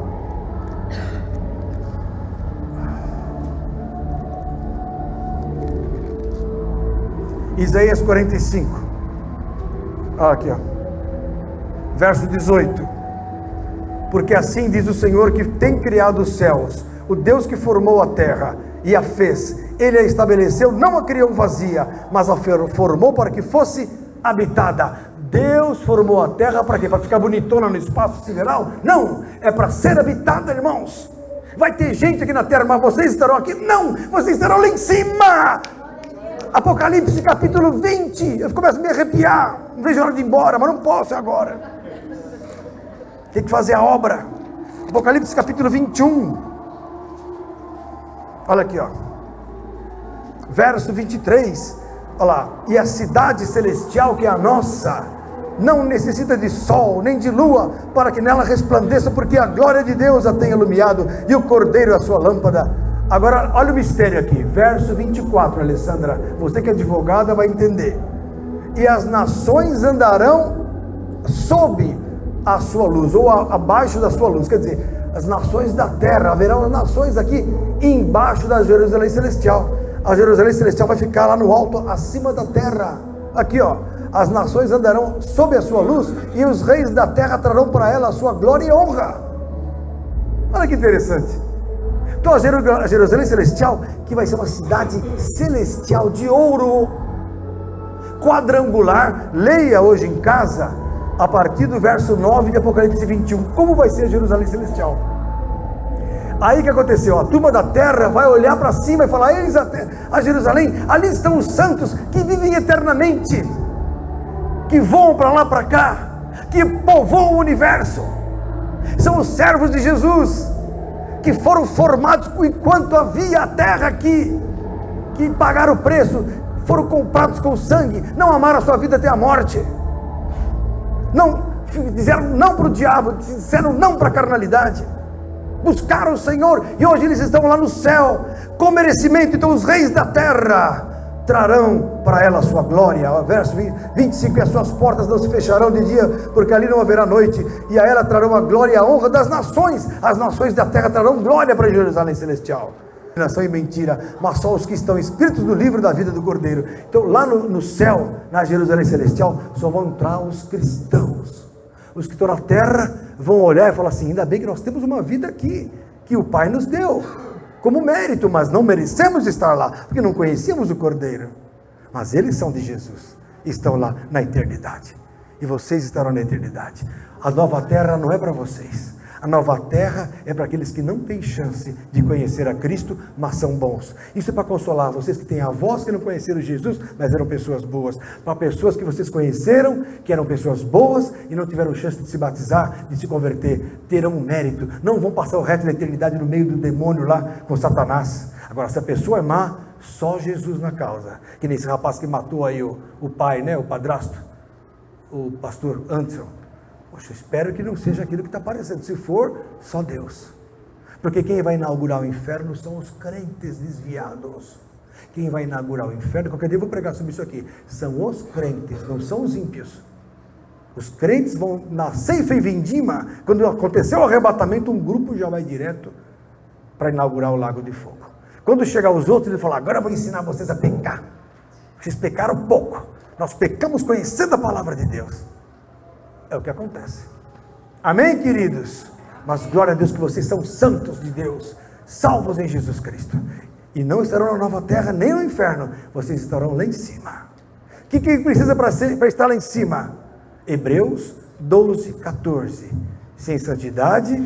Isaías 45. Aqui, ó. Verso 18. Porque assim diz o Senhor que tem criado os céus, o Deus que formou a terra e a fez. Ele a estabeleceu, não a criou vazia, mas a formou para que fosse habitada. Deus formou a terra para quê? Para ficar bonitona no espaço sideral? Não, é para ser habitada, irmãos. Vai ter gente aqui na terra, mas vocês estarão aqui? Não, vocês estarão lá em cima. Apocalipse capítulo 20, eu começo a me arrepiar, não vejo a hora de ir embora, mas não posso agora. Tem que fazer a obra. Apocalipse capítulo 21. Olha aqui, ó. Verso 23. Olha lá. E a cidade celestial que é a nossa não necessita de sol, nem de lua, para que nela resplandeça, porque a glória de Deus a tem iluminado, e o Cordeiro é a sua lâmpada. Agora, olha o mistério aqui, verso 24, Alessandra, você que é advogada vai entender. E as nações andarão sob a sua luz, ou abaixo da sua luz, quer dizer, as nações da terra, haverão nações aqui embaixo da Jerusalém Celestial. A Jerusalém Celestial vai ficar lá no alto, acima da terra. Aqui, ó, as nações andarão sob a sua luz, e os reis da terra trarão para ela a sua glória e honra. Olha que interessante. Então a Jerusalém Celestial, que vai ser uma cidade celestial de ouro, quadrangular. Leia hoje em casa, a partir do verso 9 de Apocalipse 21, como vai ser a Jerusalém Celestial. Aí que aconteceu? A turma da terra vai olhar para cima e falar: eis a Jerusalém, ali estão os santos que vivem eternamente, que voam para lá, para cá, que povoam o universo. São os servos de Jesus, que foram formados enquanto havia a terra aqui, que pagaram o preço, foram comprados com sangue, não amaram a sua vida até a morte, não disseram não para o diabo, disseram não para a carnalidade, buscaram o Senhor, e hoje eles estão lá no céu, com merecimento. Então os reis da terra trarão para ela a sua glória. Verso 25, e as suas portas não se fecharão de dia, porque ali não haverá noite, e a ela trarão a glória e a honra das nações. As nações da terra trarão glória para Jerusalém Celestial. Nação e mentira, mas só os que estão escritos no livro da vida do Cordeiro. Então lá no céu, na Jerusalém Celestial, só vão entrar os cristãos. Os que estão na terra vão olhar e falar assim: ainda bem que nós temos uma vida aqui, que o Pai nos deu como mérito, mas não merecemos estar lá, porque não conhecíamos o Cordeiro. Mas eles são de Jesus, estão lá na eternidade, e vocês estarão na eternidade. A nova terra não é para vocês, a nova terra é para aqueles que não têm chance de conhecer a Cristo, mas são bons. Isso é para consolar vocês que têm avós que não conheceram Jesus, mas eram pessoas boas. Para pessoas que vocês conheceram, que eram pessoas boas e não tiveram chance de se batizar, de se converter, terão um mérito. Não vão passar o resto da eternidade no meio do demônio lá com Satanás. Agora, se a pessoa é má, só Jesus na causa. Que nem esse rapaz que matou aí o pai, né, o padrasto, o pastor Anderson. Poxa, eu espero que não seja aquilo que está aparecendo. Se for, só Deus. Porque quem vai inaugurar o inferno são os crentes desviados. Quem vai inaugurar o inferno, qualquer dia eu vou pregar sobre isso aqui, são os crentes, não são os ímpios. Os crentes vão na ceifa e vindima. Quando aconteceu o arrebatamento, um grupo já vai direto para inaugurar o lago de fogo. Quando chegar os outros, ele fala: agora eu vou ensinar vocês a pecar. Vocês pecaram pouco, nós pecamos conhecendo a palavra de Deus. É o que acontece. Amém, queridos? Mas glória a Deus que vocês são santos de Deus, salvos em Jesus Cristo, e não estarão na nova terra nem no inferno, vocês estarão lá em cima. O que precisa para estar lá em cima? Hebreus 12, 14. Sem santidade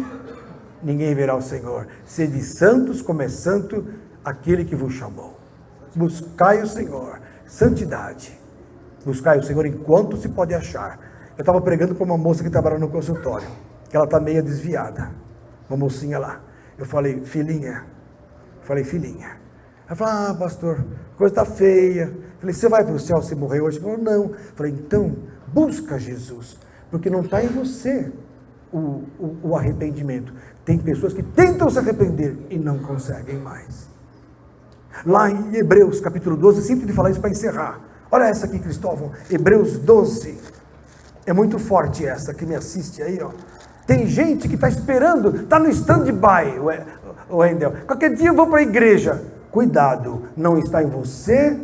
ninguém verá o Senhor. Sede santos como é santo aquele que vos chamou. Buscai o Senhor, santidade. Buscai o Senhor enquanto se pode achar. Eu estava pregando para uma moça que trabalha no consultório, que ela está meio desviada, uma mocinha lá. Eu falei: filhinha. Ela falou: ah, pastor, a coisa está feia. Eu falei: você vai para o céu se morrer hoje? Ela falou: não. Eu falei: então, busca Jesus, porque não está em você o arrependimento. Tem pessoas que tentam se arrepender e não conseguem mais. Lá em Hebreus capítulo 12, sinto de falar isso para encerrar. Olha essa aqui, Cristóvão, Hebreus 12. É muito forte essa, que me assiste aí, ó. Tem gente que está esperando, está no stand-by, o Wendel. Qualquer dia eu vou para a igreja. Cuidado, não está em você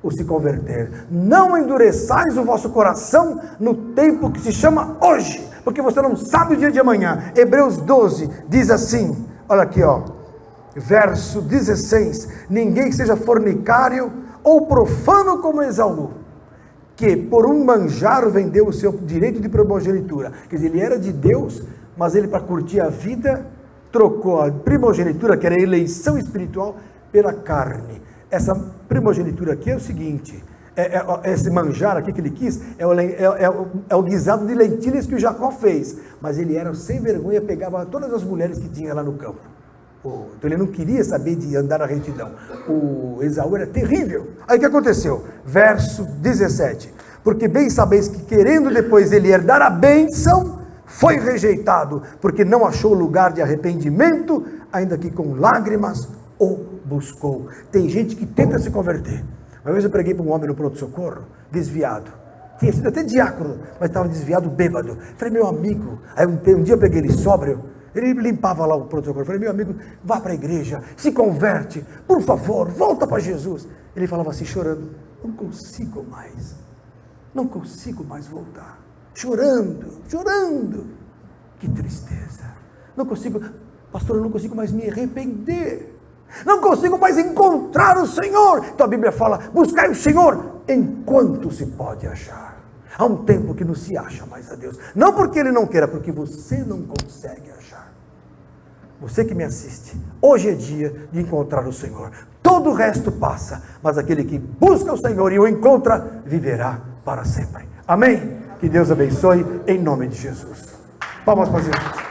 ou se converter. Não endureçais o vosso coração no tempo que se chama hoje, porque você não sabe o dia de amanhã. Hebreus 12 diz assim, olha aqui, ó, verso 16, ninguém que seja fornicário ou profano como Esaú, que por um manjar vendeu o seu direito de primogenitura. Quer dizer, ele era de Deus, mas ele, para curtir a vida, trocou a primogenitura, que era a eleição espiritual, pela carne. Essa primogenitura aqui é o seguinte, esse manjar aqui que ele quis, é o guisado de lentilhas que o Jacó fez, mas ele era sem vergonha, pegava todas as mulheres que tinha lá no campo. Então ele não queria saber de andar na retidão. O Esaú era terrível. Aí o que aconteceu? Verso 17, porque bem sabeis que querendo depois ele herdar a bênção, foi rejeitado, porque não achou lugar de arrependimento, ainda que com lágrimas o buscou. Tem gente que tenta se converter. Uma vez eu preguei para um homem no pronto-socorro, desviado, tinha sido até diácono, mas estava desviado, bêbado. Falei, meu amigo, aí um dia eu peguei ele sóbrio, ele limpava lá o pronto-socorro, falei, meu amigo, vá para a igreja, se converte, por favor, volta para Jesus. Ele falava assim, chorando, não consigo mais voltar, chorando, que tristeza, não consigo, pastor, eu não consigo mais me arrepender, não consigo mais encontrar o Senhor. Então a Bíblia fala, buscai o Senhor enquanto se pode achar. Há um tempo que não se acha mais a Deus, não porque Ele não queira, porque você não consegue achar. Você que me assiste, hoje é dia de encontrar o Senhor. Todo o resto passa, mas aquele que busca o Senhor e o encontra, viverá para sempre. Amém? Que Deus abençoe, em nome de Jesus. Palmas para Jesus.